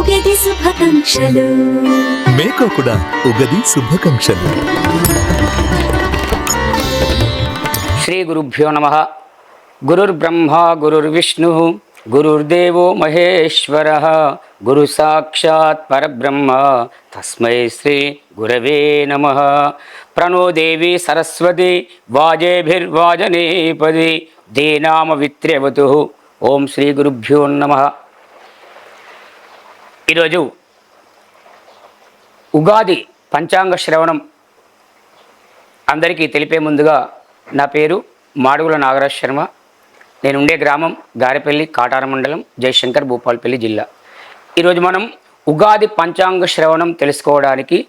ఉగాది శుభాకాంక్షలు. మీకు కూడా ఉగాది శుభాకాంక్షలు. శ్రీ గురుభ్యో నమః. గురుర్బ్రహ్మ గురుర్విష్ణు గురుర్దేవో మహేశ్వర గురు సాక్షాత్ పరబ్రహ్మ తస్మై శ్రీ గురవే నమః. ప్రణో దేవి సరస్వతి వాజేభిర్వాజనేపది ధీనామ విత్ర్యవతు. ఓం శ్రీ గురుభ్యో నమః. ఈరోజు ఉగాది పంచాంగ శ్రవణం అందరికీ తెలిపే ముందుగా నా పేరు మాడుగుల నాగరాజ్ శర్మ. నేను ఉండే గ్రామం గారెపల్లి, కాటార మండలం, జయశంకర్, భూపాలపల్లి జిల్లా. ఈరోజు మనం ఉగాది పంచాంగ శ్రవణం తెలుసుకోవడానికి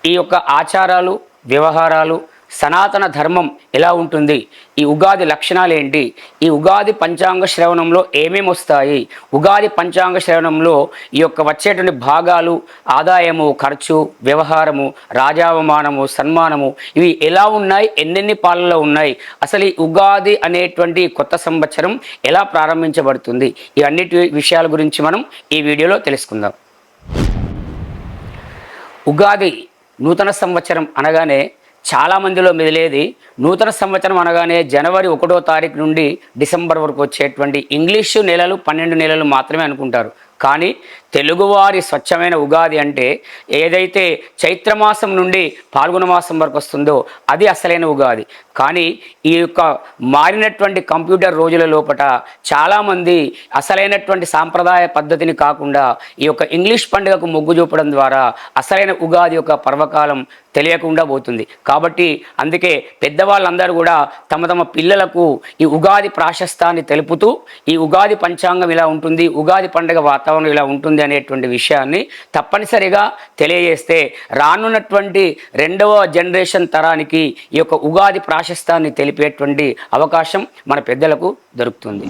ఈ యొక్క ఆచారాలు, వ్యవహారాలు, సనాతన ధర్మం ఎలా ఉంటుంది, ఈ ఉగాది లక్షణాలు ఏంటి, ఈ ఉగాది పంచాంగ శ్రవణంలో ఏమేమి వస్తాయి, ఉగాది పంచాంగ శ్రవణంలో ఈ యొక్క వచ్చేటువంటి భాగాలు, ఆదాయము, ఖర్చు, వ్యవహారము, రాజావమానము, సన్మానము, ఇవి ఎలా ఉన్నాయి, ఎన్నెన్ని పాలనలో ఉన్నాయి, అసలు ఈ ఉగాది అనేటువంటి కొత్త సంవత్సరం ఎలా ప్రారంభించబడుతుంది, ఈ అన్నిటి విషయాల గురించి మనం ఈ వీడియోలో తెలుసుకుందాం. ఉగాది నూతన సంవత్సరం అనగానే చాలామందిలో మెదిలేది, నూతన సంవత్సరం అనగానే జనవరి 1వ తారీఖు నుండి డిసెంబర్ వరకు వచ్చేటువంటి ఇంగ్లీషు నెలలు 12 నెలలు మాత్రమే అనుకుంటారు. కానీ తెలుగువారి స్వచ్ఛమైన ఉగాది అంటే ఏదైతే చైత్రమాసం నుండి పాల్గొన మాసం వరకు వస్తుందో అది అసలైన ఉగాది. కానీ ఈ యొక్క మారినటువంటి కంప్యూటర్ రోజుల లోపల చాలామంది అసలైనటువంటి సాంప్రదాయ పద్ధతిని కాకుండా ఈ యొక్క ఇంగ్లీష్ పండుగకు మొగ్గు చూపడం ద్వారా అసలైన ఉగాది యొక్క పర్వకాలం తెలియకుండా పోతుంది. కాబట్టి అందుకే పెద్దవాళ్ళందరూ కూడా తమ తమ పిల్లలకు ఈ ఉగాది ప్రాశస్తాన్ని తెలుపుతూ ఈ ఉగాది పంచాంగం ఇలా ఉంటుంది, ఉగాది పండుగ వాతావరణం ఇలా ఉంటుంది అనేటువంటి విషయాన్ని తప్పనిసరిగా తెలియజేస్తే రానున్నటువంటి 2వ జనరేషన్ తరానికి ఈ యొక్క ఉగాది ప్రాశస్తాన్ని తెలిపేటువంటి అవకాశం మన పెద్దలకు దొరుకుతుంది.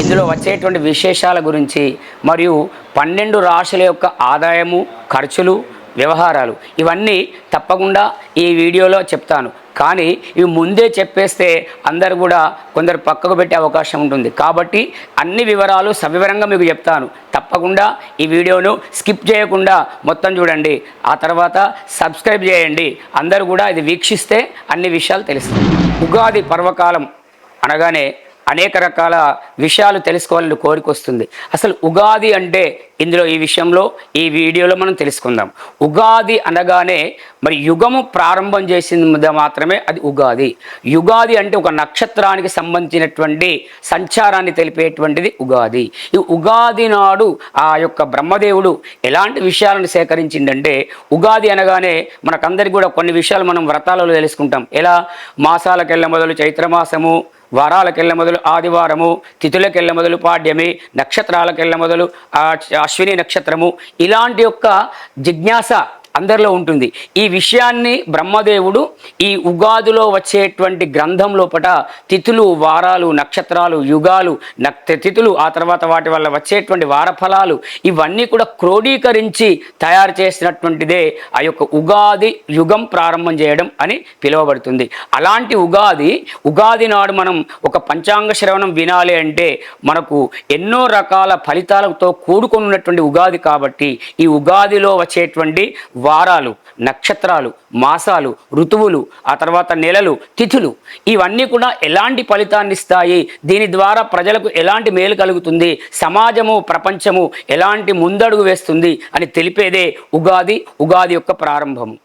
ఇందులో వచ్చేటువంటి విశేషాల గురించి మరియు 12 రాశుల యొక్క ఆదాయము, ఖర్చులు, వ్యవహారాలు ఇవన్నీ తప్పకుండా ఈ వీడియోలో చెప్తాను. కానీ ఇవి ముందే చెప్పేస్తే అందరు కూడా కొందరు పక్కకు పెట్టే అవకాశం ఉంటుంది. కాబట్టి అన్ని వివరాలు సవివరంగా మీకు చెప్తాను. తప్పకుండా ఈ వీడియోను స్కిప్ చేయకుండా మొత్తం చూడండి. ఆ తర్వాత సబ్స్క్రైబ్ చేయండి. అందరూ కూడా ఇది వీక్షిస్తే అన్ని విషయాలు తెలుస్తాయి. ఉగాది పర్వకాలం అనగానే అనేక రకాల విషయాలు తెలుసుకోవాలని కోరిక వస్తుంది. అసలు ఉగాది అంటే ఇందులో ఈ విషయంలో ఈ వీడియోలో మనం తెలుసుకుందాం. ఉగాది అనగానే మరి యుగము ప్రారంభం చేసింది మాత్రమే అది ఉగాది. యుగాది అంటే ఒక నక్షత్రానికి సంబంధించినటువంటి సంచారాన్ని తెలిపేటువంటిది ఉగాది. ఈ ఉగాది నాడు ఆ యొక్క బ్రహ్మదేవుడు ఎలాంటి విషయాలను సేకరించిందంటే, ఉగాది అనగానే మనకందరికీ కూడా కొన్ని విషయాలు మనం వ్రతాలలో తెలుసుకుంటాం. ఎలా మాసాలకెళ్ళ మొదలు చైత్రమాసము, వారాలకెళ్ళ మొదలు ఆదివారము, తిథులకెళ్ళ మొదలు పాడ్యమి, నక్షత్రాలకెళ్ళ మొదలు అశ్విని నక్షత్రము, ఇలాంటి యొక్క జిజ్ఞాస అందరిలో ఉంటుంది. ఈ విషయాన్ని బ్రహ్మదేవుడు ఈ ఉగాదిలో వచ్చేటువంటి గ్రంథం లోపట తిథులు, వారాలు, నక్షత్రాలు, యుగాలు, తిథులు, ఆ తర్వాత వాటి వల్ల వచ్చేటువంటి వారఫలాలు ఇవన్నీ కూడా క్రోడీకరించి తయారు చేసినటువంటిదే ఆ యొక్క ఉగాది యుగం ప్రారంభం చేయడం అని పిలువబడుతుంది. అలాంటి ఉగాది నాడు మనం ఒక పంచాంగ శ్రవణం వినాలి అంటే మనకు ఎన్నో రకాల ఫలితాలతో కూడుకొని ఉన్నటువంటి ఉగాది. కాబట్టి ఈ ఉగాదిలో వచ్చేటువంటి వారాలు, నక్షత్రాలు, మాసాలు, ఋతువులు, ఆ తర్వాత నెలలు, తిథులు ఇవన్నీ కూడా ఎలాంటి ఫలితాన్ని ఇస్తాయి, దీని ద్వారా ప్రజలకు ఎలాంటి మేలు కలుగుతుంది, సమాజము, ప్రపంచము ఎలాంటి ముందడుగు వేస్తుంది అని తెలిపేదే ఉగాది యొక్క ప్రారంభము.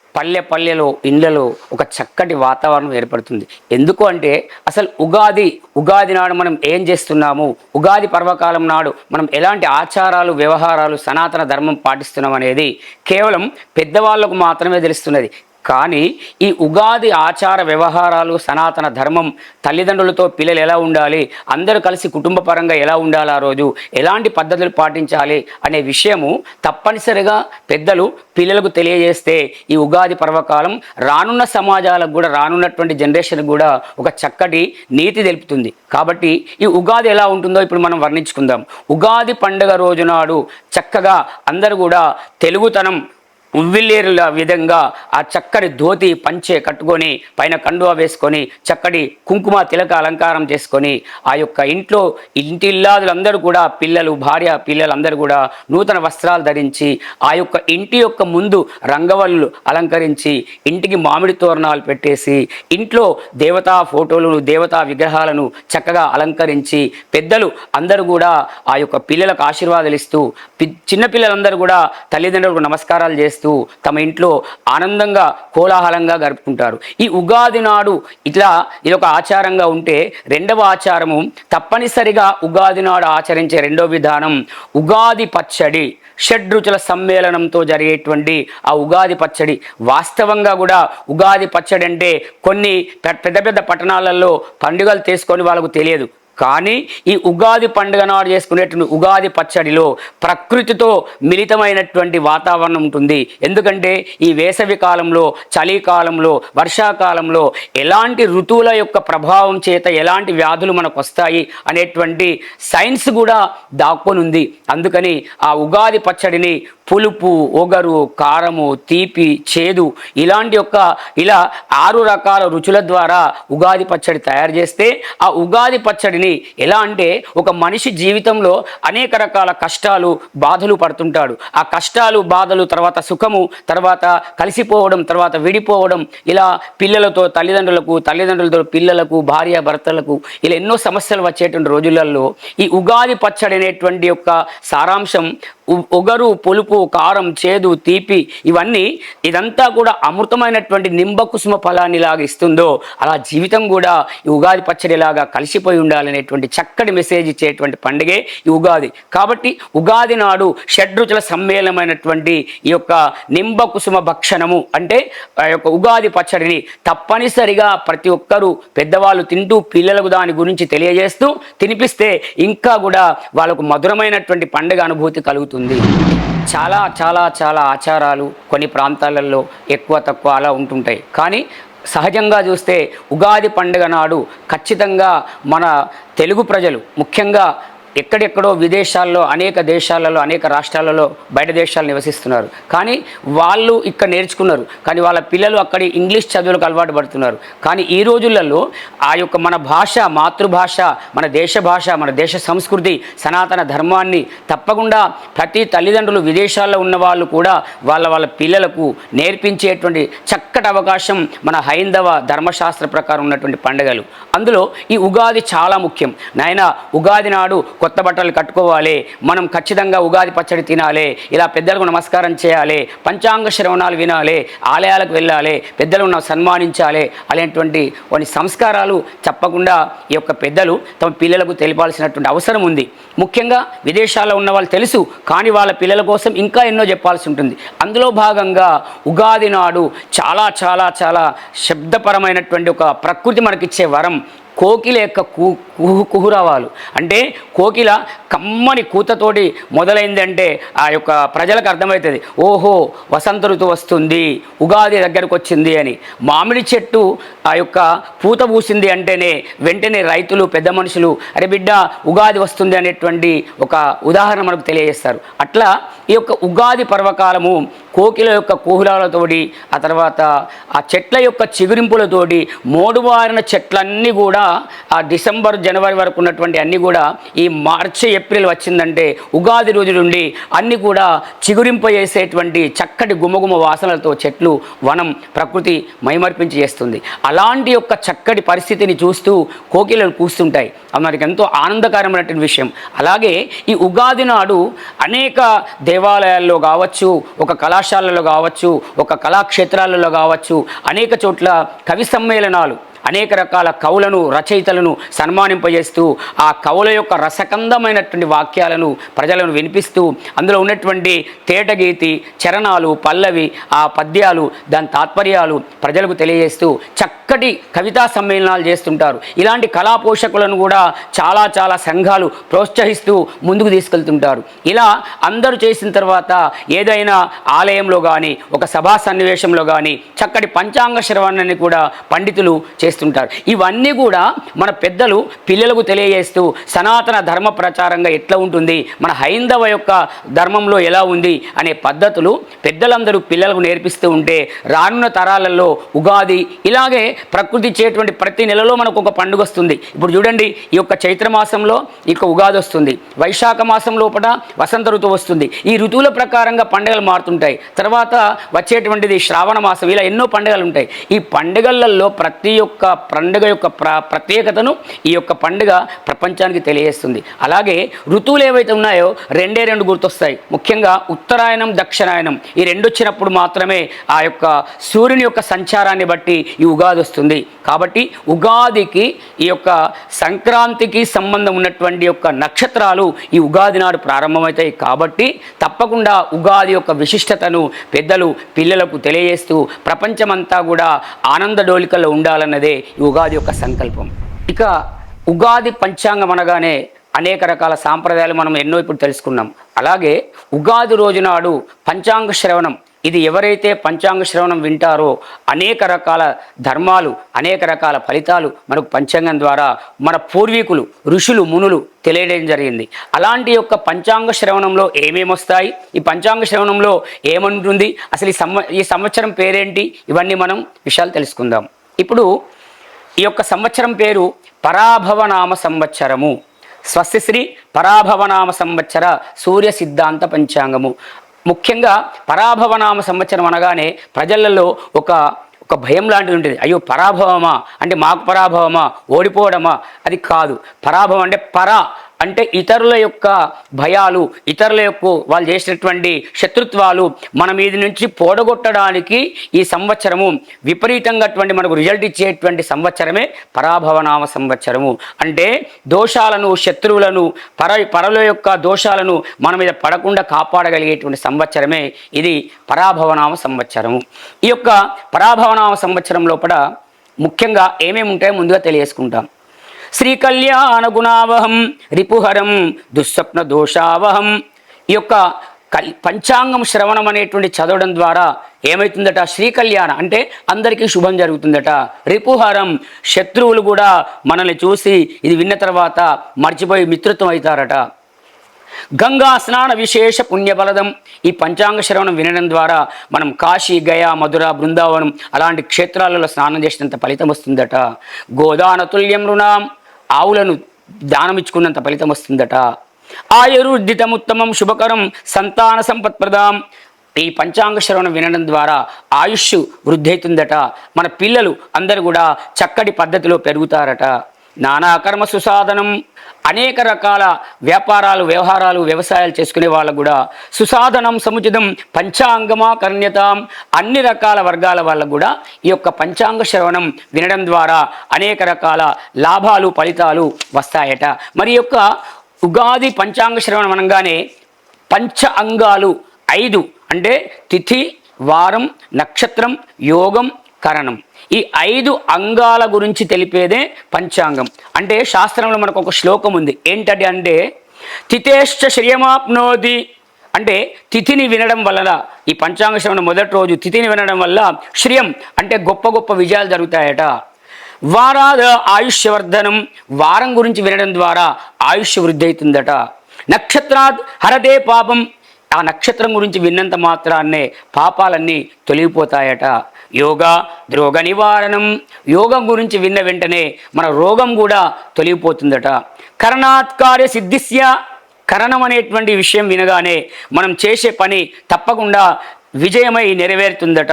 పల్లెలో, ఇళ్లలో ఒక చక్కటి వాతావరణం ఏర్పడుతుంది. ఎందుకు అంటే అసలు ఉగాది నాడు మనం ఏం చేస్తున్నాము, ఉగాది పర్వకాలం నాడు మనం ఎలాంటి ఆచారాలు, వ్యవహారాలు, సనాతన ధర్మం పాటిస్తున్నాం అనేది కేవలం పెద్దవాళ్ళకు మాత్రమే తెలుస్తున్నది. కానీ ఈ ఉగాది ఆచార వ్యవహారాలు, సనాతన ధర్మం, తల్లిదండ్రులతో పిల్లలు ఎలా ఉండాలి, అందరూ కలిసి కుటుంబ పరంగా ఎలా ఉండాలి, ఆ రోజు ఎలాంటి పద్ధతులు పాటించాలి అనే విషయము తప్పనిసరిగా పెద్దలు పిల్లలకు తెలియజేస్తే ఈ ఉగాది పర్వకాలం రానున్న సమాజాలకు కూడా, రానున్నటువంటి జనరేషన్కి కూడా ఒక చక్కటి నీతి తెలుపుతుంది. కాబట్టి ఈ ఉగాది ఎలా ఉంటుందో ఇప్పుడు మనం వర్ణించుకుందాం. ఉగాది పండుగ రోజు నాడు చక్కగా అందరూ కూడా తెలుగుతనం ఉవ్విల్లేరుల విధంగా ఆ చక్కని ధోతి పంచె కట్టుకొని పైన కండువా వేసుకొని చక్కటి కుంకుమ తిలక అలంకారం చేసుకొని ఆ యొక్క ఇంటి ఇల్లాదులందరూ కూడా పిల్లలు భార్య పిల్లలందరూ కూడా నూతన వస్త్రాలు ధరించి ఆ యొక్క ఇంటి యొక్క ముందు రంగవల్లులు అలంకరించి ఇంటికి మామిడి తోరణాలు పెట్టేసి ఇంట్లో దేవతా ఫోటోలను దేవతా విగ్రహాలను చక్కగా అలంకరించి పెద్దలు అందరూ కూడా ఆ యొక్క పిల్లలకు ఆశీర్వాదాలు ఇస్తూ చిన్నపిల్లలందరూ కూడా తల్లిదండ్రులకు నమస్కారాలు చేస్తూ తమ ఇంట్లో ఆనందంగా కోలాహలంగా గడుపుకుంటారు. ఈ ఉగాది నాడు ఇది ఒక ఆచారంగా ఉంటే రెండవ ఆచారము తప్పనిసరిగా ఉగాది నాడు ఆచరించే రెండో విధానం ఉగాది పచ్చడి. షడ్రుచుల సమ్మేళనంతో జరిగేటువంటి ఆ ఉగాది పచ్చడి. వాస్తవంగా కూడా ఉగాది పచ్చడి అంటే కొన్ని పెద్ద పెద్ద పట్టణాలలో పండుగలు తీసుకొని వాళ్ళకు తెలియదు. కానీ ఈ ఉగాది పండుగ నాడు చేసుకునేటువంటి ఉగాది పచ్చడిలో ప్రకృతితో మిళితమైనటువంటి వాతావరణం ఉంటుంది. ఎందుకంటే ఈ వేసవి కాలంలో, చలికాలంలో, వర్షాకాలంలో ఎలాంటి ఋతువుల యొక్క ప్రభావం చేత ఎలాంటి వ్యాధులు మనకు వస్తాయి అనేటువంటి సైన్స్ కూడా దాక్కొని ఉంది. అందుకని ఆ ఉగాది పచ్చడిని పులుపు, ఒగరు, కారము, తీపి, చేదు ఇలా 6 రకాల రుచుల ద్వారా ఉగాది పచ్చడి తయారు చేస్తే ఆ ఉగాది పచ్చడిని ఎలా అంటే ఒక మనిషి జీవితంలో అనేక రకాల కష్టాలు బాధలు పడుతుంటాడు. ఆ కష్టాలు బాధలు తర్వాత సుఖము తర్వాత కలిసిపోవడం తర్వాత విడిపోవడం ఇలా పిల్లలతో తల్లిదండ్రులతో పిల్లలకు భార్య భర్తలకు ఇలా ఎన్నో సమస్యలు వచ్చేటువంటి రోజులలో ఈ ఉగాది పచ్చడి అనేటువంటి యొక్క సారాంశం ఒగరు, పులుపు, కారం, చేదు, తీపి ఇదంతా కూడా అమృతమైనటువంటి నింబకుసుమ ఫలాన్ని లాగా ఇస్తుందో అలా జీవితం కూడా ఈ ఉగాది పచ్చడిలాగా కలిసిపోయి ఉండాలనేటువంటి చక్కటి మెసేజ్ ఇచ్చేటువంటి పండుగే ఈ ఉగాది. కాబట్టి ఉగాది నాడు షడ్రుచుల సమ్మేళనమైనటువంటి ఈ యొక్క నింబకుసుమ భక్షణము అంటే ఆ యొక్క ఉగాది పచ్చడిని తప్పనిసరిగా ప్రతి ఒక్కరూ పెద్దవాళ్ళు తింటూ పిల్లలకు దాని గురించి తెలియజేస్తూ తినిపిస్తే ఇంకా కూడా వాళ్ళకు మధురమైనటువంటి పండుగ అనుభూతి కలుగుతుంది. చాలా చాలా చాలా ఆచారాలు కొన్ని ప్రాంతాలలో ఎక్కువ తక్కువ అలా ఉంటుంటాయి. కానీ సహజంగా చూస్తే ఉగాది పండుగ నాడు ఖచ్చితంగా మన తెలుగు ప్రజలు ముఖ్యంగా ఎక్కడెక్కడో విదేశాల్లో అనేక దేశాలలో అనేక రాష్ట్రాలలో బయట దేశాలు నివసిస్తున్నారు. కానీ వాళ్ళు ఇక్కడ నేర్చుకున్నారు. కానీ వాళ్ళ పిల్లలు అక్కడి ఇంగ్లీష్ చదువులకు అలవాటు పడుతున్నారు. కానీ ఈ రోజులలో ఆ యొక్క మన భాష, మాతృభాష, మన దేశ భాష, మన దేశ సంస్కృతి, సనాతన ధర్మాన్ని తప్పకుండా ప్రతి తల్లిదండ్రులు విదేశాల్లో ఉన్న వాళ్ళు కూడా వాళ్ళ పిల్లలకు నేర్పించేటువంటి చక్కటి అవకాశం మన హైందవ ధర్మశాస్త్ర ప్రకారం ఉన్నటువంటి పండుగలు. అందులో ఈ ఉగాది చాలా ముఖ్యం. నాయన ఉగాది నాడు కొత్త బట్టలు కట్టుకోవాలి, మనం ఖచ్చితంగా ఉగాది పచ్చడి తినాలి, ఇలా పెద్దలకు నమస్కారం చేయాలి, పంచాంగ శ్రవణాలు వినాలి, ఆలయాలకు వెళ్ళాలి, పెద్దలను సన్మానించాలి అనేటువంటి కొన్ని సంస్కారాలు తప్పకుండా ఈ యొక్క పెద్దలు తమ పిల్లలకు తెలిపాల్సినటువంటి అవసరం ఉంది. ముఖ్యంగా విదేశాల్లో ఉన్న వాళ్ళు తెలుసు, కానీ వాళ్ళ పిల్లల కోసం ఇంకా ఎన్నో చెప్పాల్సి ఉంటుంది. అందులో భాగంగా ఉగాది నాడు చాలా చాలా చాలా శబ్దపరమైనటువంటి ఒక ప్రకృతి మనకిచ్చే వరం కోకిల యొక్క కుహురావాలు. అంటే కోకిల కమ్మని కూతతోటి మొదలైందంటే ఆ యొక్క ప్రజలకు అర్థమవుతుంది, ఓహో వసంత ఋతువు వస్తుంది, ఉగాది దగ్గరకు వచ్చింది అని. మామిడి చెట్టు ఆ యొక్క పూత పూసింది అంటేనే వెంటనే రైతులు పెద్ద మనుషులు అరే బిడ్డ ఉగాది వస్తుంది అనేటువంటి ఒక ఉదాహరణ మనకు తెలియజేస్తారు. అట్లా ఈ యొక్క ఉగాది పర్వకాలము కోకిల యొక్క కుహురాలతోటి ఆ తర్వాత ఆ చెట్ల యొక్క చిగురింపులతోటి మోడువారిన చెట్లన్నీ కూడా ఆ డిసెంబర్ జనవరి వరకు ఉన్నటువంటి అన్నీ కూడా ఈ మార్చి ఏప్రిల్ వచ్చిందంటే ఉగాది రోజు నుండి అన్నీ కూడా చిగురింపజేసేటువంటి చక్కటి గుమగుమ వాసనలతో చెట్లు వనం ప్రకృతి మైమర్పించి చేస్తుంది. అలాంటి యొక్క చక్కటి పరిస్థితిని చూస్తూ కోకిలలు కూస్తుంటాయి. అది మనకి ఎంతో ఆనందకరమైనటువంటి విషయం. అలాగే ఈ ఉగాది నాడు అనేక దేవాలయాల్లో కావచ్చు, ఒక కళాశాలలో కావచ్చు, ఒక కళాక్షేత్రాలలో కావచ్చు, అనేక చోట్ల కవి సమ్మేళనాలు అనేక రకాల కవులను రచయితలను సన్మానింపజేస్తూ ఆ కవుల యొక్క రసకందమైనటువంటి వాక్యాలను ప్రజలను వినిపిస్తూ అందులో ఉన్నటువంటి తేటగీతి చరణాలు పల్లవి ఆ పద్యాలు దాని తాత్పర్యాలు ప్రజలకు తెలియజేస్తూ చక్కటి కవితా సమ్మేళనాలు చేస్తుంటారు. ఇలాంటి కళా పోషకులను కూడా చాలా చాలా సంఘాలు ప్రోత్సహిస్తూ ముందుకు తీసుకెళ్తుంటారు. ఇలా అందరూ చేసిన తర్వాత ఏదైనా ఆలయంలో కానీ ఒక సభా సన్నివేశంలో కానీ చక్కటి పంచాంగ శ్రవణాన్ని కూడా పండితులు చేస్తూ చేస్తుంటారు. ఇవన్నీ కూడా మన పెద్దలు పిల్లలకు తెలియజేస్తూ సనాతన ధర్మ ప్రచారంగా ఎట్లా ఉంటుంది, మన హైందవ యొక్క ధర్మంలో ఎలా ఉంది అనే పద్ధతులు పెద్దలందరూ పిల్లలకు నేర్పిస్తూ ఉంటే రానున్న తరాలలో ఉగాది ఇలాగే ప్రకృతి ఇచ్చేటువంటి ప్రతి నెలలో మనకు ఒక పండుగ వస్తుంది. ఇప్పుడు చూడండి, ఈ యొక్క చైత్ర మాసంలో ఇక ఉగాది వస్తుంది, వైశాఖ మాసం లోపల వసంత ఋతువు వస్తుంది. ఈ ఋతువుల ప్రకారంగా పండుగలు మారుతుంటాయి. తర్వాత వచ్చేటువంటిది శ్రావణ మాసం, ఇలా ఎన్నో పండుగలు ఉంటాయి. ఈ పండుగలలో ప్రతి ఒక్క పండుగ యొక్క ప్రత్యేకతను ఈ యొక్క పండుగ ప్రపంచానికి తెలియజేస్తుంది. అలాగే ఋతువులు ఏవైతే ఉన్నాయో రెండే రెండు గుర్తొస్తాయి. ముఖ్యంగా ఉత్తరాయణం, దక్షిణాయనం ఈ రెండు వచ్చినప్పుడు మాత్రమే ఆ యొక్క సూర్యుని యొక్క సంచారాన్ని బట్టి ఈ ఉగాది వస్తుంది. కాబట్టి ఉగాదికి ఈ యొక్క సంక్రాంతికి సంబంధం ఉన్నటువంటి యొక్క నక్షత్రాలు ఈ ఉగాది నాడు ప్రారంభమవుతాయి. కాబట్టి తప్పకుండా ఉగాది యొక్క విశిష్టతను పెద్దలు పిల్లలకు తెలియజేస్తూ ప్రపంచమంతా కూడా ఆనంద డోలికల్లో ఉండాలన్నదే ఈ ఉగాది యొక్క సంకల్పం. ఇక ఉగాది పంచాంగం అనగానే అనేక రకాల సాంప్రదాయాలు మనం ఎన్నో ఇప్పుడు తెలుసుకున్నాం. అలాగే ఉగాది రోజు నాడు పంచాంగ శ్రవణం, ఇది ఎవరైతే పంచాంగ శ్రవణం వింటారో అనేక రకాల ధర్మాలు, అనేక రకాల ఫలితాలు మనకు పంచాంగం ద్వారా మన పూర్వీకులు ఋషులు మునులు తెలియడం జరిగింది. అలాంటి యొక్క పంచాంగ శ్రవణంలో ఏమేమి వస్తాయి, ఈ పంచాంగ శ్రవణంలో ఏమంటుంది, అసలు ఈ సంవత్సరం పేరేంటి, ఇవన్నీ మనం విషయాలు తెలుసుకుందాం. ఇప్పుడు ఈ యొక్క సంవత్సరం పేరు పరాభవనామ సంవత్సరము. స్వస్తిశ్రీ పరాభవనామ సంవత్సర సూర్య సిద్ధాంత పంచాంగము. ముఖ్యంగా పరాభవనామ సంవత్సరం అనగానే ప్రజలలో ఒక భయం లాంటిది ఉంటుంది. అయ్యో పరాభవమా అంటే మాకు పరాభవమా, ఓడిపోవడమా, అది కాదు. పరాభవం అంటే అంటే ఇతరుల యొక్క భయాలు, ఇతరుల యొక్క వాళ్ళు చేసినటువంటి శత్రుత్వాలు మన మీద నుంచి పోడగొట్టడానికి ఈ సంవత్సరము విపరీతంగా మనకు రిజల్ట్ ఇచ్చేటువంటి సంవత్సరమే పరాభవనామ సంవత్సరము. అంటే దోషాలను, శత్రువులను, పరల యొక్క దోషాలను మన మీద పడకుండా కాపాడగలిగేటువంటి సంవత్సరమే ఇది పరాభవనామ సంవత్సరము. ఈ యొక్క పరాభవనామ సంవత్సరం లోపల ముఖ్యంగా ఏమేమి ఉంటాయో ముందుగా తెలియజేసుకుంటాం. శ్రీ కళ్యాణ గుణావహం రిపుహరం దుస్వప్న దోషావహం. ఈ యొక్క పంచాంగం శ్రవణం అనేటువంటి చదవడం ద్వారా ఏమవుతుందట, శ్రీ కళ్యాణ అంటే అందరికీ శుభం జరుగుతుందట. రిపుహరం శత్రువులు కూడా మనల్ని చూసి ఇది విన్న తర్వాత మర్చిపోయి మిత్రత్వం అవుతారట. గంగా స్నాన విశేష పుణ్యఫలదం. ఈ పంచాంగ శ్రవణం వినడం ద్వారా మనం కాశీ, గయా, మధుర, బృందావనం అలాంటి క్షేత్రాలలో స్నానం చేసినంత ఫలితం వస్తుందట. గోదాన తుల్యం రుణాం, ఆవులను దానం ఇచ్చుకున్నంత ఫలితం వస్తుందట. ఆయుర్వృద్ధితముత్తమం శుభకరం సంతాన సంపత్ప్రదాం. ఈ పంచాంగ శ్రవణం వినడం ద్వారా ఆయుష్ వృద్ధి అవుతుందట. మన పిల్లలు అందరూ కూడా చక్కటి పద్ధతిలో పెరుగుతారట. నానా కర్మ సుసాధనం. అనేక రకాల వ్యాపారాలు, వ్యవహారాలు, వ్యవసాయాలు చేసుకునే వాళ్ళకు కూడా సుసాధనం సముచితం పంచాంగమా కర్ణ్యతాం. అన్ని రకాల వర్గాల వాళ్ళకు కూడా ఈ యొక్క పంచాంగ శ్రవణం వినడం ద్వారా అనేక రకాల లాభాలు, ఫలితాలు వస్తాయట. మరి యొక్క ఉగాది పంచాంగ శ్రవణం అనగానే పంచ అంగాలు 5 అంటే తిథి, వారం, నక్షత్రం, యోగం, కరణం. ఈ 5 అంగాల గురించి తెలిపేదే పంచాంగం. అంటే శాస్త్రంలో మనకు ఒక శ్లోకం ఉంది. ఏంటది అంటే తిథేశ్చ శ్రియమాప్నోతి. అంటే తిథిని వినడం వల్ల, ఈ పంచాంగ శ్రవణం మొదటి రోజు తిథిని వినడం వల్ల శ్రియం అంటే గొప్ప గొప్ప విజయాలు జరుగుతాయట. వారాద ఆయుష్యవర్ధనం. వారం గురించి వినడం ద్వారా ఆయుష్ వృద్ధి అవుతుందట. నక్షత్రాత్ హరదే పాపం. ఆ నక్షత్రం గురించి విన్నంత మాత్రాన్నే పాపాలన్నీ తొలగిపోతాయట. యోగా రోగ నివారణం. యోగం గురించి విన్న వెంటనే మన రోగం కూడా తొలగిపోతుందట. కరణాత్కార్య సిద్ధిస్య. కరణం అనేటువంటి విషయం వినగానే మనం చేసే పని తప్పకుండా విజయమై నెరవేరుతుందట.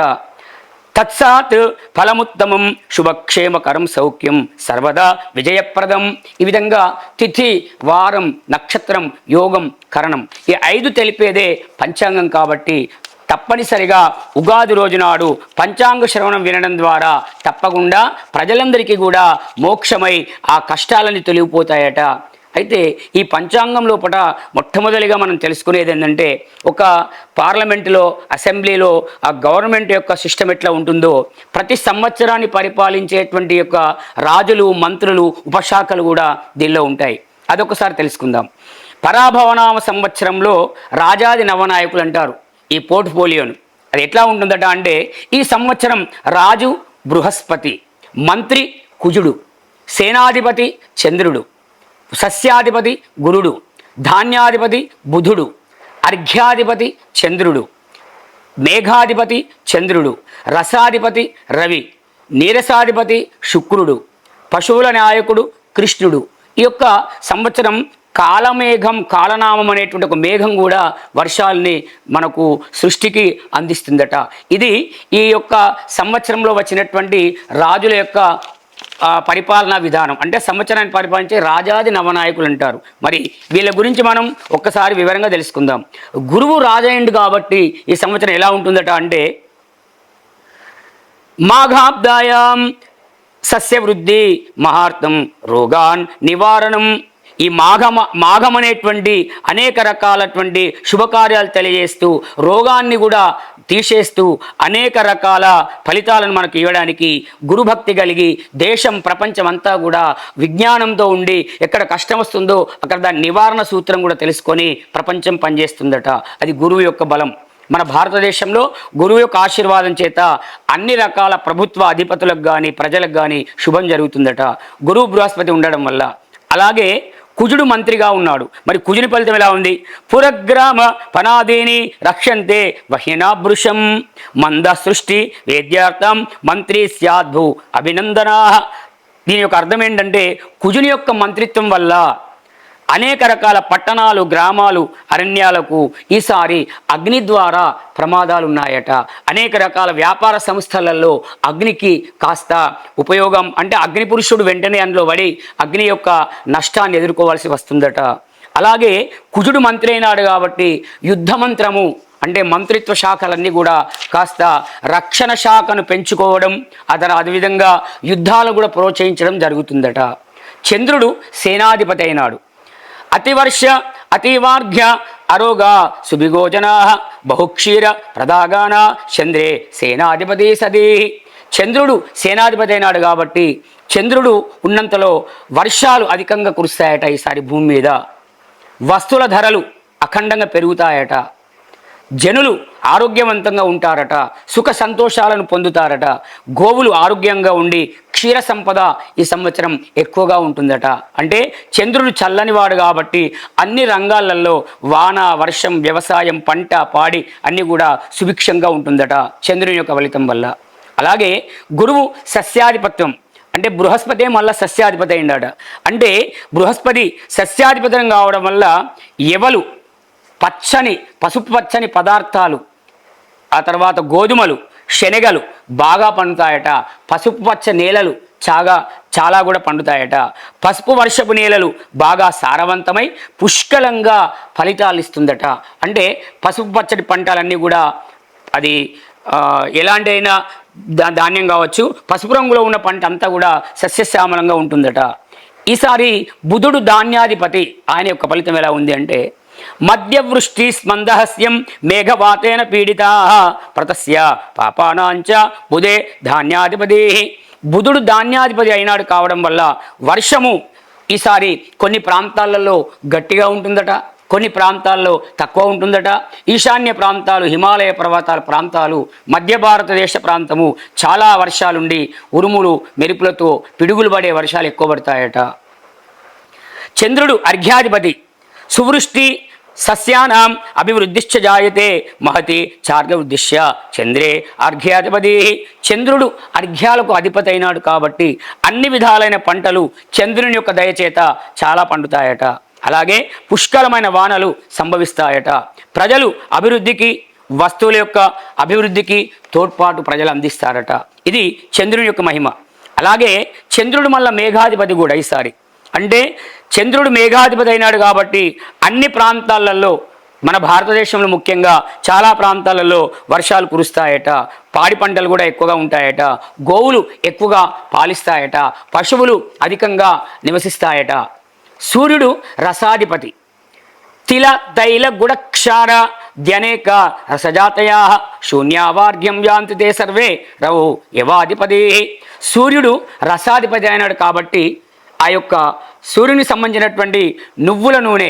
తత్సాత్ ఫలముత్తమం శుభక్షేమకరం సౌఖ్యం సర్వదా విజయప్రదం. ఈ విధంగా తిథి, వారం, నక్షత్రం, యోగం, కరణం ఈ 5 తెలిపేదే పంచాంగం. కాబట్టి తప్పనిసరిగా ఉగాది రోజు నాడు పంచాంగ శ్రవణం వినడం ద్వారా తప్పకుండా ప్రజలందరికీ కూడా మోక్షమై ఆ కష్టాలన్నీ తొలగిపోతాయట. అయితే ఈ పంచాంగం లోపల మొట్టమొదటిగా మనం తెలుసుకునేది ఏంటంటే ఒక పార్లమెంటులో, అసెంబ్లీలో ఆ గవర్నమెంట్ యొక్క సిస్టమ్ ఎట్లా ఉంటుందో ప్రతి సంవత్సరాన్ని పరిపాలించేటువంటి యొక్క రాజులు, మంత్రులు, ఉపశాఖలు కూడా దీనిలో ఉంటాయి. అదొకసారి తెలుసుకుందాం. పరాభవనామ సంవత్సరంలో రాజాది నవనాయకులు అంటారు ఈ పోర్ట్ఫోలియోను. అది ఎట్లా ఉంటుందట అంటే ఈ సంవత్సరం రాజు బృహస్పతి, మంత్రి కుజుడు, సేనాధిపతి చంద్రుడు, సస్యాధిపతి గురుడు, ధాన్యాధిపతి బుధుడు, అర్ఘ్యాధిపతి చంద్రుడు, మేఘాధిపతి చంద్రుడు, రసాధిపతి రవి, నీరసాధిపతి శుక్రుడు, పశువుల నాయకుడు కృష్ణుడు. ఈ యొక్క సంవత్సరం కాలమేఘం, కాలనామం అనేటువంటి ఒక మేఘం కూడా వర్షాలని మనకు సృష్టికి అందిస్తుందట. ఇది ఈ యొక్క సంవత్సరంలో వచ్చినటువంటి రాజుల యొక్క పరిపాలనా విధానం. అంటే సంవత్సరాన్ని పరిపాలించే రాజాది నవనాయకులు అంటారు. మరి వీళ్ళ గురించి మనం ఒక్కసారి వివరంగా తెలుసుకుందాం. గురువు రాజైండు కాబట్టి ఈ సంవత్సరం ఎలా ఉంటుందట అంటే, మాఘాబ్దాయాం సస్యవృద్ధి మహార్థం రోగాన్ నివారణం. ఈ మాఘం అనేటువంటి అనేక రకాలటువంటి శుభకార్యాలు తెలియజేస్తూ, రోగాన్ని కూడా తీసేస్తూ, అనేక రకాల ఫలితాలను మనకు ఇవ్వడానికి గురుభక్తి కలిగి దేశం ప్రపంచం అంతా కూడా విజ్ఞానంతో ఉండి ఎక్కడ కష్టం వస్తుందో అక్కడ దాని నివారణ సూత్రం కూడా తెలుసుకొని ప్రపంచం పనిచేస్తుందట. అది గురువు యొక్క బలం. మన భారతదేశంలో గురువు యొక్క ఆశీర్వాదం చేత అన్ని రకాల ప్రభుత్వ అధిపతులకు కానీ ప్రజలకు కానీ శుభం జరుగుతుందట, గురువు బృహస్పతి ఉండడం వల్ల. అలాగే కుజుడు మంత్రిగా ఉన్నాడు. మరి కుజుని ఫలితం ఎలా ఉంది? పురగ్రామ పనాదీని రక్షంతే వహ్యనాభృశం మంద సృష్టి వేద్యార్థం మంత్రి స్యాద్భు అభినందనా. దీని యొక్క అర్థం ఏంటంటే, కుజుని యొక్క మంత్రిత్వం వల్ల అనేక రకాల పట్టణాలు, గ్రామాలు, అరణ్యాలకు ఈసారి అగ్ని ద్వారా ప్రమాదాలు ఉన్నాయట. అనేక రకాల వ్యాపార సంస్థలలో అగ్నికి కాస్త ఉపయోగం, అంటే అగ్ని పురుషుడు వెంటనే అందులో పడి అగ్ని యొక్క నష్టాన్ని ఎదుర్కోవాల్సి వస్తుందట. అలాగే కుజుడు మంత్రి అయినాడు కాబట్టి యుద్ధ మంత్రము అంటే మంత్రిత్వ శాఖలన్నీ కూడా కాస్త రక్షణ శాఖను పెంచుకోవడం, అదేవిధంగా యుద్ధాలు కూడా ప్రోత్సహించడం జరుగుతుందట. చంద్రుడు సేనాధిపతి అయినాడు. అతివర్ష అతివార్ఘ్య అరోగా సుభిగోజనా బహుక్షీర ప్రదాగాన చంద్రే సేనాధిపతి సదీ. చంద్రుడు సేనాధిపతి అయినాడు కాబట్టి చంద్రుడు ఉన్నంతలో వర్షాలు అధికంగా కురుస్తాయట. ఈసారి భూమి మీద వస్తువుల ధరలు అఖండంగా పెరుగుతాయట. జనులు ఆరోగ్యవంతంగా ఉంటారట, సుఖ సంతోషాలను పొందుతారట. గోవులు ఆరోగ్యంగా ఉండి క్షీర సంపద ఈ సంవత్సరం ఎక్కువగా ఉంటుందట. అంటే చంద్రుడు చల్లనివాడు కాబట్టి అన్ని రంగాలలో వాన, వర్షం, వ్యవసాయం, పంట, పాడి అన్నీ కూడా సుభిక్షంగా ఉంటుందట చంద్రుని యొక్క ఫలితం వల్ల. అలాగే గురువు సస్యాధిపత్యం అంటే బృహస్పతి మళ్ళీ సస్యాధిపతి అయిందట. అంటే బృహస్పతి సస్యాధిపత్యం కావడం వల్ల ఎవలు పచ్చని, పసుపు పచ్చని పదార్థాలు, ఆ తర్వాత గోధుమలు, శనగలు బాగా పండుతాయట. పసుపు పచ్చ నేలలు చాలా కూడా పండుతాయట. పసుపు వర్షపు నేలలు బాగా సారవంతమై పుష్కలంగా ఫలితాలు ఇస్తుందట. అంటే పసుపు పచ్చడి పంటలన్నీ కూడా అది ఎలాంటి అయినా ధాన్యం కావచ్చు, పసుపు రంగులో ఉన్న పంట అంతా కూడా సస్యశ్యామలంగా ఉంటుందట. ఈసారి బుధుడు ధాన్యాధిపతి, ఆయన యొక్క ఫలితం ఎలా ఉంది అంటే, మధ్యవృష్టి స్మందహస్యం మేఘవాతేన పీడితా ప్రతస్య పాపానాంచ బుధే ధాన్యాధిపతి. బుధుడు ధాన్యాధిపతి అయినాడు కావడం వల్ల వర్షము ఈసారి కొన్ని ప్రాంతాలలో గట్టిగా ఉంటుందట, కొన్ని ప్రాంతాల్లో తక్కువ ఉంటుందట. ఈశాన్య ప్రాంతాలు, హిమాలయ పర్వతాల ప్రాంతాలు, మధ్య భారతదేశ ప్రాంతము చాలా వర్షాలుండి ఉరుములు మెరుపులతో పిడుగులు పడే వర్షాలు ఎక్కువ పడతాయట. చంద్రుడు అర్ఘ్యాధిపతి. సువృష్టి సస్యానాం అభివృద్ధిశ్చ జాయతే మహతి చార్గవృద్ధిశ్య చంద్రే అర్ఘ్యాధిపతి. చంద్రుడు అర్ఘ్యాలకు అధిపతి అయినాడు కాబట్టి అన్ని విధాలైన పంటలు చంద్రుని యొక్క దయచేత చాలా పండుతాయట. అలాగే పుష్కలమైన వానలు సంభవిస్తాయట. ప్రజలు అభివృద్ధికి, వస్తువుల యొక్క అభివృద్ధికి తోడ్పాటు ప్రజలు అందిస్తారట. ఇది చంద్రుని యొక్క మహిమ. అలాగే చంద్రుడు మళ్ళీ మేఘాధిపతి కూడా ఈసారి. అంటే చంద్రుడు మేఘాధిపతి అయినాడు కాబట్టి అన్ని ప్రాంతాలలో, మన భారతదేశంలో ముఖ్యంగా చాలా ప్రాంతాలలో వర్షాలు కురుస్తాయట. పాడి పంటలు కూడా ఎక్కువగా ఉంటాయట. గోవులు ఎక్కువగా పాలిస్తాయట. పశువులు అధికంగా నివసిస్తాయట. సూర్యుడు రసాధిపతి. తిల తైల గుడక్షార ధ్యనేక రసజాతయా శూన్యావార్ఘ్యం యాంతి తే సర్వే రవు యవాధిపతి. సూర్యుడు రసాధిపతి అయినాడు కాబట్టి ఆ యొక్క సూర్యుని సంబంధించినటువంటి నువ్వుల నూనె,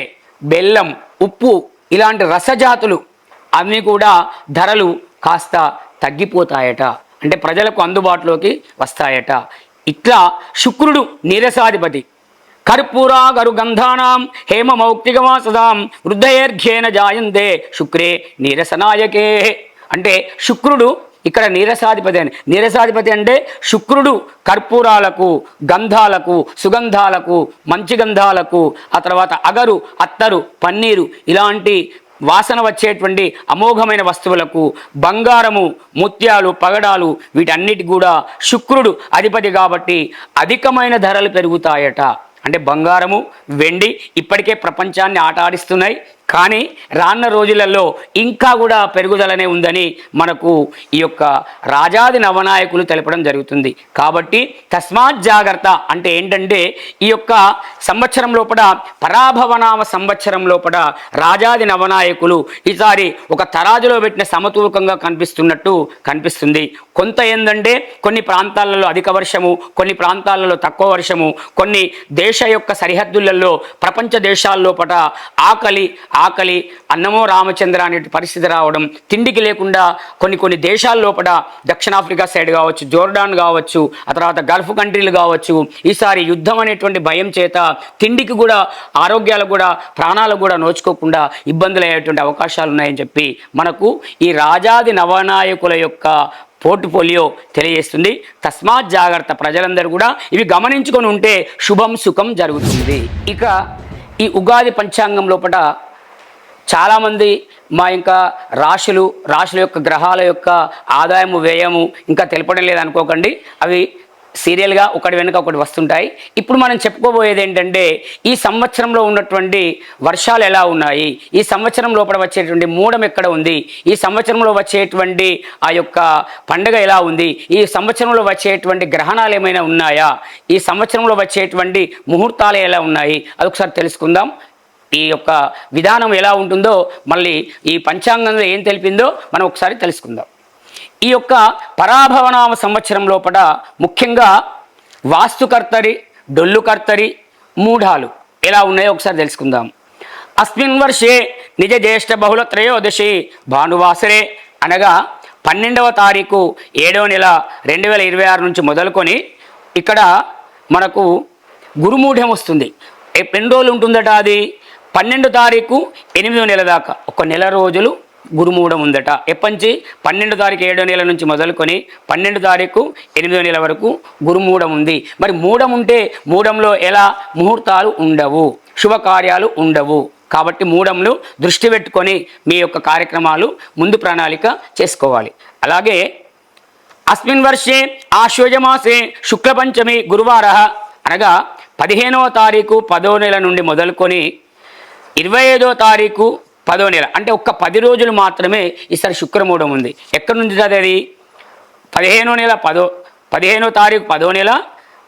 బెల్లం, ఉప్పు ఇలాంటి రసజాతులు అన్నీ కూడా ధరలు కాస్త తగ్గిపోతాయట. అంటే ప్రజలకు అందుబాటులోకి వస్తాయట. ఇట్లా శుక్రుడు నీరసాధిపతి. కర్పూరా గరు గంధానాం హేమమౌక్తికమా సదాం వృద్ధైర్ఘ్యేన జాయంతే శుక్రే నీరసనాయకే. అంటే శుక్రుడు ఇక్కడ నీరసాధిపతి అని. నీరసాధిపతి అంటే శుక్రుడు కర్పూరాలకు, గంధాలకు, సుగంధాలకు, మంచి గంధాలకు, ఆ తర్వాత అగరు, అత్తరు, పన్నీరు ఇలాంటి వాసన వచ్చేటువంటి అమోఘమైన వస్తువులకు, బంగారము, ముత్యాలు, పగడాలు వీటన్నిటి కూడా శుక్రుడు అధిపతి కాబట్టి అధికమైన ధరలు పెరుగుతాయట. అంటే బంగారము, వెండి ఇప్పటికే ప్రపంచాన్ని ఆటాడిస్తున్నాయి, కానీ రానున్న రోజులలో ఇంకా కూడా పెరుగుదలనే ఉందని మనకు ఈ యొక్క రాజాది నవనాయకులు తెలపడం జరుగుతుంది. కాబట్టి తస్మాత్ జాగ్రత్త అంటే ఏంటంటే ఈ యొక్క సంవత్సరం లోపల పరాభవనామ సంవత్సరం లోపల రాజాది నవనాయకులు ఈసారి ఒక తరాజులో పెట్టిన సమతూకంగా కనిపిస్తున్నట్టు కనిపిస్తుంది. కొంత ఏంటంటే కొన్ని ప్రాంతాలలో అధిక వర్షము, కొన్ని ప్రాంతాలలో తక్కువ వర్షము, కొన్ని దేశ యొక్క సరిహద్దులలో ప్రపంచ దేశాల లోపల ఆకలి అన్నమో రామచంద్ర అనే పరిస్థితి రావడం, తిండికి లేకుండా కొన్ని దేశాల లోపల దక్షిణాఫ్రికా సైడ్ కావచ్చు, జోర్డాన్ కావచ్చు, ఆ తర్వాత గల్ఫ్ కంట్రీలు కావచ్చు, ఈసారి యుద్ధం అనేటువంటి భయం చేత తిండికి కూడా, ఆరోగ్యాలకు కూడా, ప్రాణాలకు కూడా నోచుకోకుండా ఇబ్బందులు అయ్యేటువంటి అవకాశాలు ఉన్నాయని చెప్పి మనకు ఈ రాజాది నవనాయకుల యొక్క పోర్ట్ఫోలియో తెలియజేస్తుంది. తస్మాత్ జాగ్రత్త, ప్రజలందరూ కూడా ఇవి గమనించుకొని ఉంటే శుభం సుఖం జరుగుతుంది. ఇక ఈ ఉగాది పంచాంగం లోపల చాలామంది మా ఇంకా రాశుల యొక్క గ్రహాల యొక్క ఆదాయము, వ్యయము ఇంకా తెలపడం లేదనుకోకండి. అవి సీరియల్గా ఒకటి వెనుక ఒకటి వస్తుంటాయి. ఇప్పుడు మనం చెప్పుకోబోయేది ఏంటంటే ఈ సంవత్సరంలో ఉన్నటువంటి వర్షాలు ఎలా ఉన్నాయి, ఈ సంవత్సరం లోపల వచ్చేటువంటి మూడం ఎక్కడ ఉంది, ఈ సంవత్సరంలో వచ్చేటువంటి ఆ యొక్క పండుగ ఎలా ఉంది, ఈ సంవత్సరంలో వచ్చేటువంటి గ్రహణాలు ఏమైనా ఉన్నాయా, ఈ సంవత్సరంలో వచ్చేటువంటి ముహూర్తాలు ఎలా ఉన్నాయి, అదొకసారి తెలుసుకుందాం. ఈ యొక్క విధానం ఎలా ఉంటుందో, మళ్ళీ ఈ పంచాంగంలో ఏం తెలిపిందో మనం ఒకసారి తెలుసుకుందాం. ఈ యొక్క పరాభవనామ సంవత్సరం లోపల ముఖ్యంగా వాస్తుకర్తరి, డొల్లుకర్తరి, మూఢాలు ఎలా ఉన్నాయో ఒకసారి తెలుసుకుందాం. అస్మిన్ వర్షే నిజ జ్యేష్ఠ బహుళ త్రయోదశి భానువాసరే అనగా 12వ తారీఖు 7వ నెల 2026 నుంచి మొదలుకొని ఇక్కడ మనకు గురుమూఢ్యం వస్తుంది. ఎన్ని రోజులు ఉంటుందట అది? 12 తారీఖు 8వ నెల దాకా ఒక నెల రోజులు గురుమూఢం ఉందట. ఎప్పటి 12 తారీఖు 7వ నెల నుంచి మొదలుకొని 12 తారీఖు 8వ నెల వరకు గురుమూఢం ఉంది. మరి మూఢం ఉంటే మూఢంలో ఎలా ముహూర్తాలు ఉండవు, శుభకార్యాలు ఉండవు. కాబట్టి మూఢంను దృష్టి పెట్టుకొని మీ యొక్క కార్యక్రమాలు ముందు ప్రణాళిక చేసుకోవాలి. అలాగే అస్మిన్ వర్షే ఆశ్వజమాసే శుక్లపంచమి గురువార అనగా 15వ తారీఖు 10వ నెల నుండి మొదలుకొని 25వ తారీఖు 10వ నెల అంటే ఒక్క 10 రోజులు మాత్రమే ఈసారి శుక్రమూఢం ఉంది. ఎక్కడి నుంచి అది? 15వ నెల 15వ తారీఖు 10వ నెల,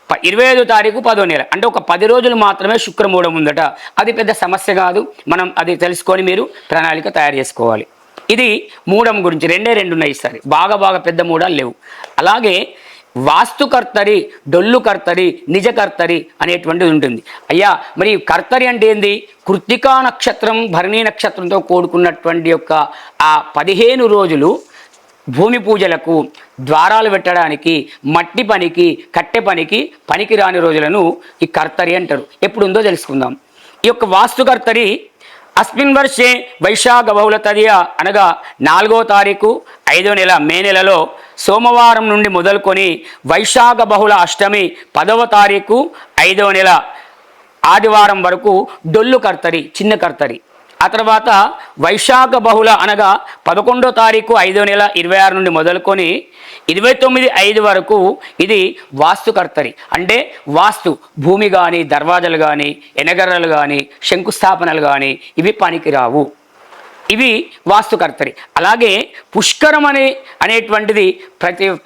25వ తారీఖు 10వ నెల అంటే ఒక 10 రోజులు మాత్రమే శుక్రమూఢం ఉందట. అది పెద్ద సమస్య కాదు, మనం అది తెలుసుకొని మీరు ప్రణాళిక తయారు చేసుకోవాలి. ఇది మూఢం గురించి. రెండు ఉన్నాయి ఈసారి, బాగా పెద్ద మూఢాలు లేవు. అలాగే వాస్తుకర్తరి, డొల్లుకర్తరి, నిజకర్తరి అనేటువంటిది ఉంటుంది. అయ్యా మరి కర్తరి అంటే ఏంది? కృత్తికా నక్షత్రం, భరణీ నక్షత్రంతో కూడుకున్నటువంటి యొక్క ఆ 15 రోజులు భూమి పూజలకు, ద్వారాలు పెట్టడానికి, మట్టి పనికి, కట్టె పనికి పనికి రాని రోజులను ఈ కర్తరి అంటారు. ఎప్పుడుందో తెలుసుకుందాం. ఈ యొక్క వాస్తుకర్తరి అస్మిన్ వర్షే వైశాఖ బహుళ తదియ అనగా 4వ తారీఖు 5వ నెల మే నెలలో సోమవారం నుండి మొదలుకొని వైశాఖ బహుళ అష్టమి 10వ తారీఖు 5వ నెల ఆదివారం వరకు డొల్లు కర్తరి, చిన్న కర్తరి. ఆ తర్వాత వైశాఖ బహుళ అనగా 11వ తారీఖు 5వ నెల 26 నుండి మొదలుకొని 29/5 వరకు ఇది వాస్తుకర్తరి. అంటే వాస్తు, భూమి కానీ, దర్వాజలు కానీ, ఎనగర్రలు కానీ, శంకుస్థాపనలు కానీ ఇవి పనికిరావు, ఇవి వాస్తుకర్తరి. అలాగే పుష్కరం అనేటువంటిది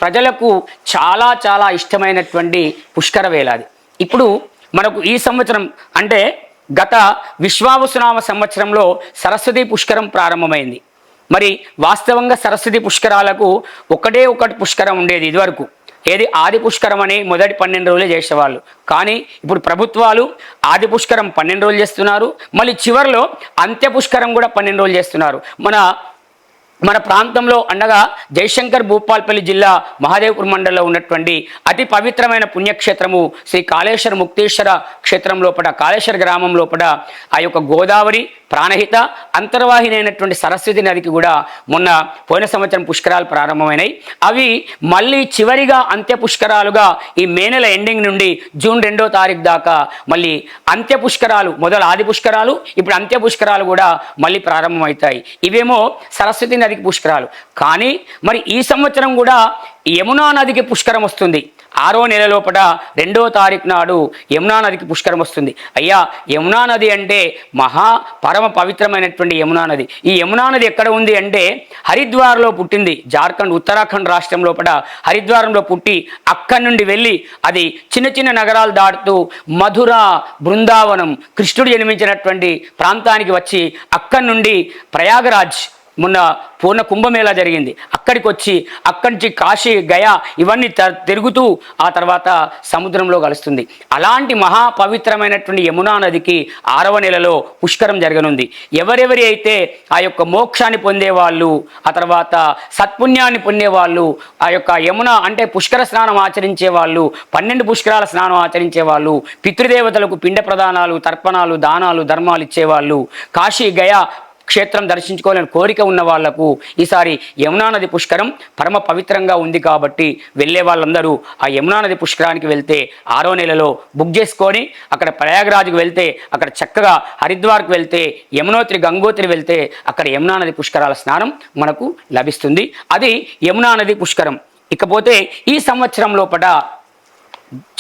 ప్రజలకు చాలా ఇష్టమైనటువంటి పుష్కర వేలాది. ఇప్పుడు మనకు ఈ సంవత్సరం అంటే గత విశ్వావసునామ సంవత్సరంలో సరస్వతి పుష్కరం ప్రారంభమైంది. మరి వాస్తవంగా సరస్వతి పుష్కరాలకు ఒకటే ఒకటి పుష్కరం ఉండేది ఇదివరకు. ఏది? ఆది పుష్కరం అని మొదటి 12 రోజులే చేసేవాళ్ళు. కానీ ఇప్పుడు ప్రభుత్వాలు ఆది పుష్కరం 12 రోజులు చేస్తున్నారు, మళ్ళీ చివరిలో అంత్య పుష్కరం కూడా 12 రోజులు చేస్తున్నారు. మన మన ప్రాంతంలో అనగా జయశంకర్ భూపాల్పల్లి జిల్లా మహాదేవ్పూర్ మండలంలో ఉన్నటువంటి అతి పవిత్రమైన పుణ్యక్షేత్రము శ్రీ కాళేశ్వర ముక్తేశ్వర క్షేత్రం లోపల కాళేశ్వర గ్రామం లోపల ఆ యొక్క గోదావరి ప్రాణహిత అంతర్వాహిని అయినటువంటి సరస్వతి నదికి కూడా మొన్న పోయిన సంవత్సరం పుష్కరాలు ప్రారంభమైనాయి. అవి మళ్ళీ చివరిగా అంత్య పుష్కరాలుగా ఈ మే నెల ఎండింగ్ నుండి జూన్ 2వ తారీఖు దాకా మళ్ళీ అంత్య పుష్కరాలు, మొదలు ఆది పుష్కరాలు, ఇప్పుడు అంత్య పుష్కరాలు కూడా మళ్ళీ ప్రారంభమవుతాయి. ఇవేమో సరస్వతి నదికి పుష్కరాలు. కానీ మరి ఈ సంవత్సరం కూడా యమునా నదికి పుష్కరం వస్తుంది. 6వ నెల లోపల 2వ తారీఖు నాడు యమునా నదికి పుష్కరం వస్తుంది. అయ్యా, యమునా నది అంటే మహా పరమ పవిత్రమైనటువంటి యమునా నది. ఈ యమునా నది ఎక్కడ ఉంది అంటే హరిద్వార్లో పుట్టింది. జార్ఖండ్, ఉత్తరాఖండ్ రాష్ట్రం లోపల హరిద్వారంలో పుట్టి అక్కడి నుండి వెళ్ళి అది చిన్న చిన్న నగరాలు దాటుతూ మధుర, బృందావనం, కృష్ణుడు జన్మించినటువంటి ప్రాంతానికి వచ్చి అక్కడి నుండి ప్రయాగరాజ్ మొన్న పూర్ణ కుంభమేళా జరిగింది, అక్కడికి వచ్చి అక్కడి నుంచి కాశీ, గయా ఇవన్నీ తిరుగుతూ ఆ తర్వాత సముద్రంలో కలుస్తుంది. అలాంటి మహా పవిత్రమైనటువంటి యమునా నదికి 6వ నెలలో పుష్కరం జరగనుంది. ఎవరెవరి అయితే ఆ యొక్క మోక్షాన్ని పొందేవాళ్ళు, ఆ తర్వాత సత్పుణ్యాన్ని పొందేవాళ్ళు, ఆ యొక్క యమున అంటే పుష్కర స్నానం ఆచరించే వాళ్ళు, 12 పుష్కరాల స్నానం ఆచరించే వాళ్ళు, పితృదేవతలకు పిండ ప్రదానాలు, తర్పణాలు, దానాలు, ధర్మాలు ఇచ్చేవాళ్ళు, కాశీ, గయా క్షేత్రం దర్శించుకోవాలని కోరిక ఉన్న వాళ్లకు ఈసారి యమునా నది పుష్కరం పరమ పవిత్రంగా ఉంది కాబట్టి వెళ్ళే వాళ్ళందరూ ఆ యమునా నది పుష్కరానికి వెళ్తే 6వ నెలలో బుక్ చేసుకొని అక్కడ ప్రయాగరాజ్కి వెళ్తే, అక్కడ చక్కగా హరిద్వార్కి వెళ్తే, యమునోత్రి, గంగోత్రి వెళ్తే అక్కడ యమునా నది పుష్కరాల స్నానం మనకు లభిస్తుంది. అది యమునా నది పుష్కరం. ఇకపోతే ఈ సంవత్సరం లోపల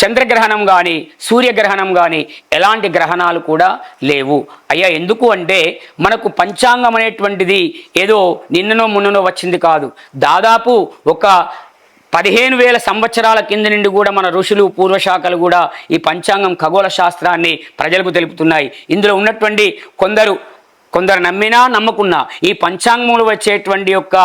చంద్రగ్రహణం కానీ సూర్యగ్రహణం కానీ ఎలాంటి గ్రహణాలు కూడా లేవు. అయ్యా, ఎందుకు అంటే మనకు పంచాంగం అనేటువంటిది ఏదో నిన్ననో మొన్ననో వచ్చింది కాదు. దాదాపు ఒక 15,000 సంవత్సరాల కింద నుండి కూడా మన ఋషులు, పూర్వశాఖలు కూడా ఈ పంచాంగం, ఖగోళ శాస్త్రాన్ని ప్రజలకు తెలుపుతున్నాయి. ఇందులో ఉన్నటువంటి కొందరు నమ్మినా నమ్మకున్నా ఈ పంచాంగంలో వచ్చేటువంటి యొక్క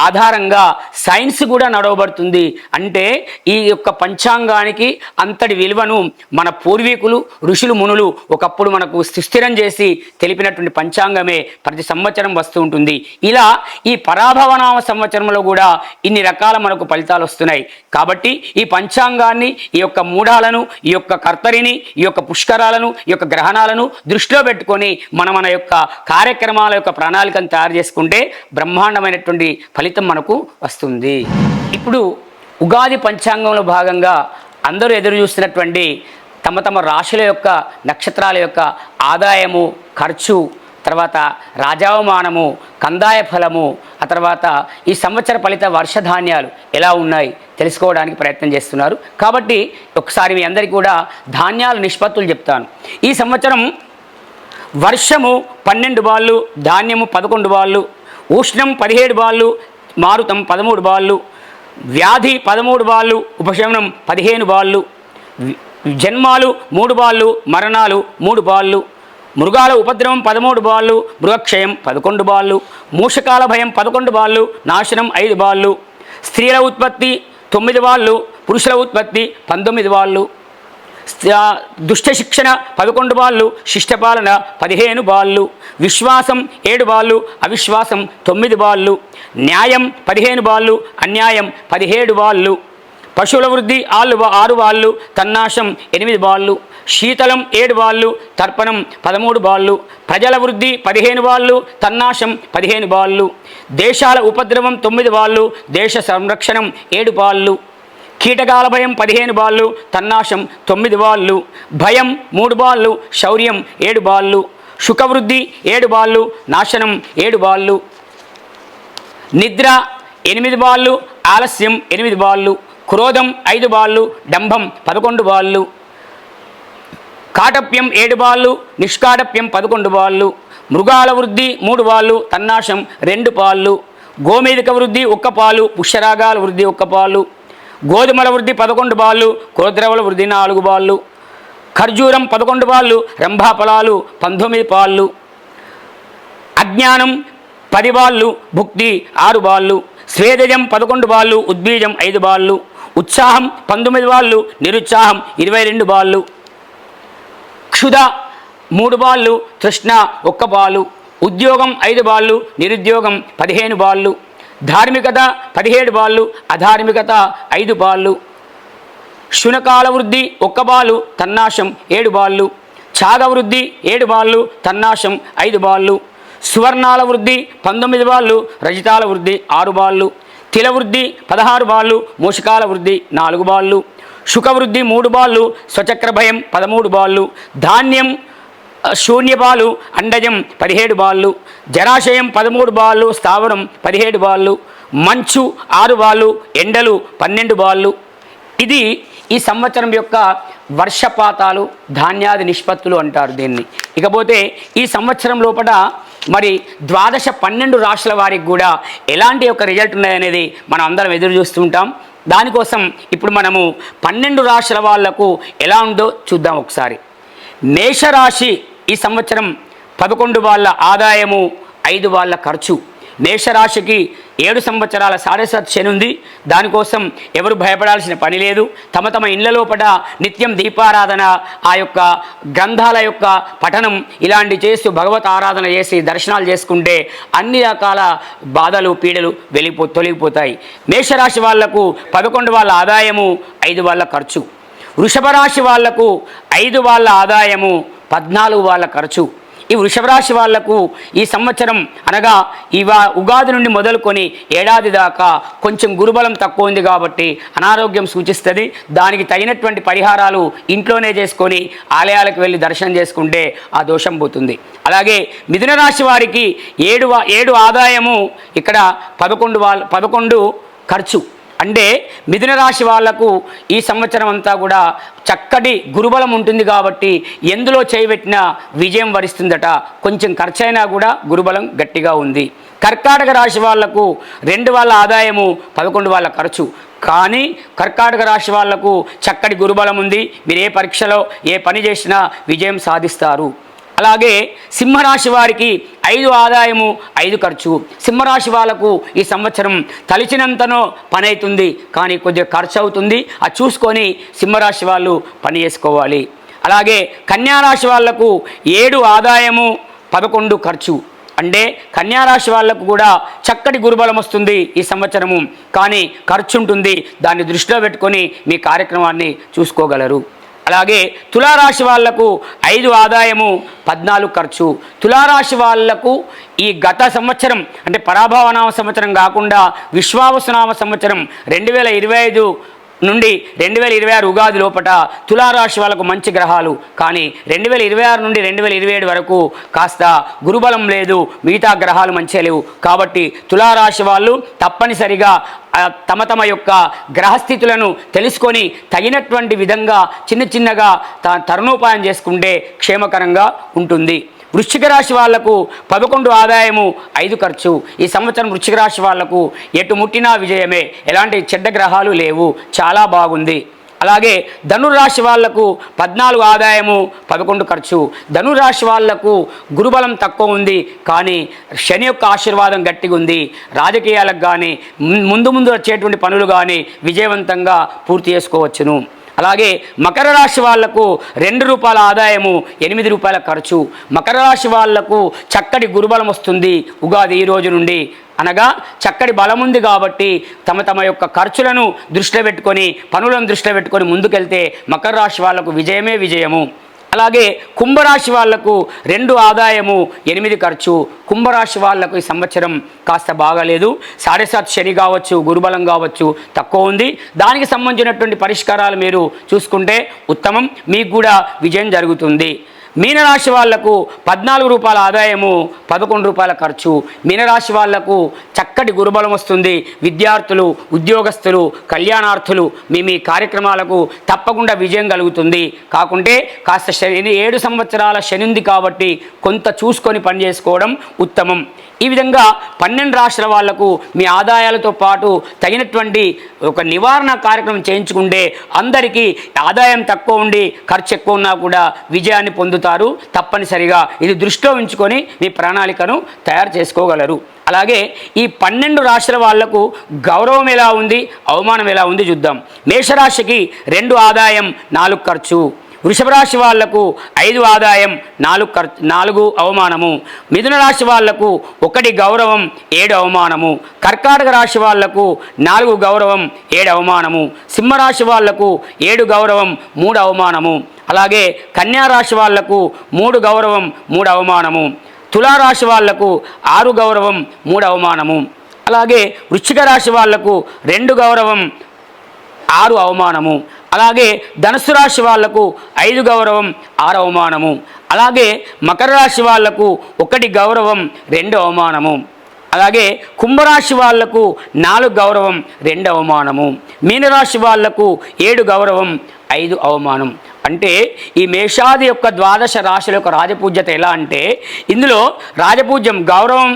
ఆధారంగా సైన్స్ కూడా నడవబడుతుంది. అంటే ఈ యొక్క పంచాంగానికి అంతటి విలువను మన పూర్వీకులు, ఋషులు, మునులు ఒకప్పుడు మనకు సుస్థిరం చేసి తెలిపినటువంటి పంచాంగమే ప్రతి సంవత్సరం వస్తూ ఉంటుంది. ఇలా ఈ పరాభవనామ సంవత్సరంలో కూడా ఇన్ని రకాల మనకు ఫలితాలు వస్తున్నాయి. కాబట్టి ఈ పంచాంగాన్ని, ఈ యొక్క మూఢాలను, ఈ యొక్క కర్తరిని, ఈ యొక్క పుష్కరాలను, ఈ యొక్క గ్రహణాలను దృష్టిలో పెట్టుకొని మన యొక్క కార్యక్రమాల యొక్క ప్రణాళికను తయారు చేసుకుంటే బ్రహ్మాండమైనటువంటి ఫలితం మనకు వస్తుంది. ఇప్పుడు ఉగాది పంచాంగంలో భాగంగా అందరూ ఎదురు చూస్తున్నటువంటి తమ తమ రాశుల యొక్క, నక్షత్రాల యొక్క ఆదాయము, ఖర్చు, తర్వాత రాజావమానము, కందాయ ఫలము, ఆ తర్వాత ఈ సంవత్సర ఫలిత వర్షధాన్యాలు ఎలా ఉన్నాయి తెలుసుకోవడానికి ప్రయత్నం చేస్తున్నారు. కాబట్టి ఒకసారి మీ అందరికీ కూడా ధాన్యాల నిష్పత్తులు చెప్తాను. ఈ సంవత్సరం వర్షము 12 బాళ్ళు, ధాన్యము 11 బాళ్ళు, ఉష్ణం 17 బాళ్ళు, మారుతం 13 బాళ్ళు, వ్యాధి 13 బాళ్ళు, ఉపశమనం 15 బాళ్ళు, జన్మాలు 3 బాళ్ళు, మరణాలు 3 బాళ్ళు, మృగాల ఉపద్రవం 13 బాళ్ళు, మృగక్షయం 11 బాళ్ళు, మూషకాల భయం 11 బాళ్ళు, నాశనం 5 బాళ్ళు, స్త్రీల ఉత్పత్తి 9 బాళ్ళు, పురుషుల ఉత్పత్తి 19 బాళ్ళు, దుష్ట శిక్షణ 11 బాళ్ళు, శిష్టపాలన 15 బాళ్ళు, విశ్వాసం 7 బాళ్ళు, అవిశ్వాసం 9 బాళ్ళు, న్యాయం 15 బాళ్ళు, అన్యాయం 17 బాళ్ళు, పశువుల వృద్ధి 6 బాళ్ళు, తన్నాశం 8 బాళ్ళు, శీతలం 7 బాళ్ళు, తర్పణం 13 బాళ్ళు, ప్రజల వృద్ధి 15 బాళ్ళు, తన్నాశం 15 బాళ్ళు, దేశాల ఉపద్రవం 9 బాళ్ళు, దేశ సంరక్షణం 7 బాళ్ళు, కీటకాల భయం 15 బాళ్ళు, తన్నాశం 9 బాళ్ళు, భయం 3 బాళ్ళు, శౌర్యం 7 బాళ్ళు, సుఖవృద్ధి 7 బాళ్ళు, నాశనం 7 బాళ్ళు, నిద్ర 8 బాళ్ళు, ఆలస్యం 8 బాళ్ళు, క్రోధం 5 బాళ్ళు, డంభం 11 బాళ్ళు, కాటప్యం 7 బాళ్ళు, నిష్కాటప్యం 11 బాళ్ళు, మృగాల వృద్ధి 3 బాళ్ళు, తన్నాశం 2 పాళ్ళు, గోమేధిక వృద్ధి 1 పాలు, పుష్యరాగాల వృద్ధి 1 పాలు, గోధుమల వృద్ధి 11 బాళ్ళు, కోద్రవల వృద్ధి 4 బాళ్ళు, ఖర్జూరం 11 బాళ్ళు, రంభాఫలాలు 19 పాళ్ళు, అజ్ఞానం 10 బాళ్ళు, భుక్తి 6 బాళ్ళు, స్వేదజం 11 బాళ్ళు, ఉద్బీజం 5 బాళ్ళు, ఉత్సాహం 19 బాళ్ళు, నిరుత్సాహం 22 బాళ్ళు, క్షుధ 3 బాళ్ళు, తృష్ణ 1 బాలు, ఉద్యోగం 5 బాళ్ళు, నిరుద్యోగం 15 బాళ్ళు, ధార్మికత 17 బాళ్ళు, అధార్మికత 5 బాళ్ళు, శునకాల వృద్ధి 1 బాలు, తన్నాశం 7 బాళ్ళు, ఛాగ వృద్ధి 7 బాళ్ళు, తన్నాశం 5 బాళ్ళు, సువర్ణాల వృద్ధి 19 బాళ్ళు, రజితాల వృద్ధి 6 బాళ్ళు, తిల వృద్ధి 16 బాళ్ళు, మూషికాల వృద్ధి 4 బాళ్ళు, శుకవృద్ధి 3 బాళ్ళు, స్వచక్ర భయం 13 బాళ్ళు, ధాన్యం శూన్యపాలు అండజం 17 బాళ్ళు, జరాశయం 13 బాళ్ళు, స్థావరం 17 బాళ్ళు, మంచు 6 బాళ్ళు, ఎండలు 12 బాళ్ళు. ఇది ఈ సంవత్సరం యొక్క వర్షపాతాలు, ధాన్యాది నిష్పత్తులు అంటారు దీన్ని. ఇకపోతే ఈ సంవత్సరం లోపల మరి 12 రాష్ట్రాల వారికి కూడా ఎలాంటి యొక్క రిజల్ట్ ఉన్నాయనేది మనం అందరం ఎదురు చూస్తుంటాం. దానికోసం ఇప్పుడు మనము 12 రాష్ట్రాల వాళ్లకు ఎలా ఉందో చూద్దాం ఒకసారి. మేషరాశి ఈ సంవత్సరం 11 వాళ్ళ ఆదాయము, 5 వాళ్ళ ఖర్చు. మేషరాశికి 7 సంవత్సరాల సాడేసత్ శని ఉంది. దానికోసం ఎవరు భయపడాల్సిన పని లేదు. తమ తమ ఇళ్ల లోపల నిత్యం దీపారాధన, ఆ యొక్క గ్రంథాల యొక్క పఠనం ఇలాంటి చేస్తూ భగవత్ ఆరాధన చేసి దర్శనాలు చేసుకుంటే అన్ని రకాల బాధలు పీడలు తొలగిపోతాయి. మేషరాశి వాళ్లకు 11 వాళ్ళ ఆదాయము, 5 వాళ్ళ ఖర్చు. వృషభ రాశి వాళ్లకు 5 వాళ్ళ ఆదాయము, 14 వాళ్ళ ఖర్చు. ఈ వృషభ రాశి వాళ్లకు ఈ సంవత్సరం అనగా ఉగాది నుండి మొదలుకొని ఏడాది దాకా కొంచెం గురుబలం తక్కువ ఉంది కాబట్టి అనారోగ్యం సూచిస్తుంది. దానికి తగినటువంటి పరిహారాలు ఇంట్లోనే చేసుకొని ఆలయాలకు వెళ్ళి దర్శనం చేసుకుంటే ఆ దోషం పోతుంది. అలాగే మిథున రాశి వారికి 7 ఆదాయము, ఇక్కడ 11 ఖర్చు. అంటే మిథున రాశి వాళ్లకు ఈ సంవత్సరం అంతా కూడా చక్కటి గురుబలం ఉంటుంది కాబట్టి ఎందులో చేయబెట్టినా విజయం వరిస్తుందట. కొంచెం ఖర్చైనా కూడా గురుబలం గట్టిగా ఉంది. కర్కాటక రాశి వాళ్లకు 2 వాళ్ళ ఆదాయము, 11 వాళ్ళ ఖర్చు. కానీ కర్కాటక రాశి వాళ్లకు చక్కటి గురుబలం ఉంది. మీరు ఏ పరీక్షలో ఏ పని చేసినా విజయం సాధిస్తారు. అలాగే సింహరాశి వారికి 5 ఆదాయము, 5 ఖర్చు. సింహరాశి వాళ్ళకు ఈ సంవత్సరం తలిచినంతనో పని అవుతుంది, కానీ కొద్దిగా ఖర్చు అవుతుంది. అది చూసుకొని సింహరాశి వాళ్ళు పని చేసుకోవాలి. అలాగే కన్యారాశి వాళ్లకు 7 ఆదాయము, 11 ఖర్చు. అంటే కన్యారాశి వాళ్లకు కూడా చక్కటి గురుబలం వస్తుంది ఈ సంవత్సరము, కానీ ఖర్చు ఉంటుంది. దాన్ని దృష్టిలో పెట్టుకొని మీ కార్యక్రమాన్ని చూసుకోగలరు. అలాగే తులారాశి వాళ్లకు 5 ఆదాయము, 14 ఖర్చు. తులారాశి వాళ్లకు ఈ గత సంవత్సరం అంటే పరాభవనామ సంవత్సరం కాకుండా విశ్వావసునామ సంవత్సరం 2025 నుండి 2026 ఉగాది లోపల తులారాశి వాళ్ళకు మంచి గ్రహాలు, కానీ 2026 నుండి 2027 వరకు కాస్త గురుబలం లేదు, మిగతా గ్రహాలు మంచిగా లేవు. కాబట్టి తులారాశి వాళ్ళు తప్పనిసరిగా తమ తమ యొక్క గ్రహస్థితులను తెలుసుకొని తగినటువంటి విధంగా చిన్నగా తరుణోపాయం చేసుకుంటే క్షేమకరంగా ఉంటుంది. వృశ్చిక రాశి వాళ్లకు 11 ఆదాయము, 5 ఖర్చు. ఈ సంవత్సరం వృశ్చిక రాశి వాళ్లకు ఎటు ముట్టినా విజయమే, ఎలాంటి చెడ్డ గ్రహాలు లేవు, చాలా బాగుంది. అలాగే ధనురాశి వాళ్లకు 14 ఆదాయము, 11 ఖర్చు. ధనురాశి వాళ్లకు గురుబలం తక్కువ ఉంది, కానీ శని యొక్క ఆశీర్వాదం గట్టిగా ఉంది. రాజకీయాలకు కానీ ముందు వచ్చేటువంటి పనులు కానీ విజయవంతంగా పూర్తి చేసుకోవచ్చును. అలాగే మకర రాశి వాళ్లకు 2 రూపాయల ఆదాయము, 8 రూపాయల ఖర్చు. మకర రాశి వాళ్లకు చక్కటి గురుబలం వస్తుంది ఉగాది ఈ రోజు నుండి. అనగా చక్కటి బలం ఉంది కాబట్టి తమ తమ యొక్క ఖర్చులను దృష్టిలో పెట్టుకొని పనులను దృష్టిలో పెట్టుకొని ముందుకెళ్తే మకర రాశి వాళ్లకు విజయమే విజయము. అలాగే కుంభరాశి వాళ్లకు 2 ఆదాయము, 8 ఖర్చు. కుంభరాశి వాళ్లకు ఈ సంవత్సరం కాస్త బాగాలేదు. 7.5 శని కావచ్చు, గురుబలం కావచ్చు తక్కువ ఉంది. దానికి సంబంధించినటువంటి పరిష్కారాలు మీరు చూసుకుంటే ఉత్తమం, మీకు కూడా విజయం జరుగుతుంది. మీనరాశి వాళ్లకు 14 రూపాయల ఆదాయము, 11 రూపాయల ఖర్చు. మీనరాశి వాళ్లకు చక్కటి గురుబలం వస్తుంది. విద్యార్థులు, ఉద్యోగస్తులు, కళ్యాణార్థులు మీ కార్యక్రమాలకు తప్పకుండా విజయం కలుగుతుంది. కాకుంటే కాస్త 7 సంవత్సరాల శని ఉంది కాబట్టి కొంత చూసుకొని పని చేసుకోవడం ఉత్తమం. ఈ విధంగా 12 రాష్ట్రాల వాళ్లకు మీ ఆదాయాలతో పాటు తగినటువంటి ఒక నివారణ కార్యక్రమం చేయించుకుంటే అందరికీ ఆదాయం తక్కువ ఉండి ఖర్చు ఎక్కువ ఉన్నా కూడా విజయాన్ని పొందుతారు. తప్పనిసరిగా ఇది దృష్టిలో ఉంచుకొని మీ ప్రణాళికను తయారు చేసుకోగలరు. అలాగే ఈ 12 రాశుల వాళ్లకు గౌరవం ఎలా ఉంది, అవమానం ఎలా ఉంది చూద్దాం. మేషరాశికి 2 ఆదాయం, 4 ఖర్చు. వృషభ రాశి వాళ్లకు 5 ఆదాయం 4 అవమానము. మిథున రాశి వాళ్లకు 1 గౌరవం 7 అవమానము. కర్కాటక రాశి వాళ్లకు 4 గౌరవం 7 అవమానము. సింహరాశి వాళ్లకు 7 గౌరవం 3 అవమానము. అలాగే కన్యా రాశి వాళ్లకు 3 గౌరవం 3 అవమానము. తులారాశి వాళ్లకు 6 గౌరవం 3 అవమానము. అలాగే వృశ్చిక రాశి వాళ్లకు 2 గౌరవం 6 అవమానము. అలాగే ధనుసు రాశి వాళ్లకు 5 గౌరవం 6 అవమానము. అలాగే మకర రాశి వాళ్లకు 1 గౌరవం 2 అవమానము. అలాగే కుంభరాశి వాళ్లకు 4 గౌరవం 2 అవమానము. మీనరాశి వాళ్లకు 7 గౌరవం 5 అవమానం. అంటే ఈ మేషాది యొక్క ద్వాదశ రాశుల యొక్క రాజపూజ్యత ఎలా అంటే, ఇందులో రాజపూజ్యం గౌరవం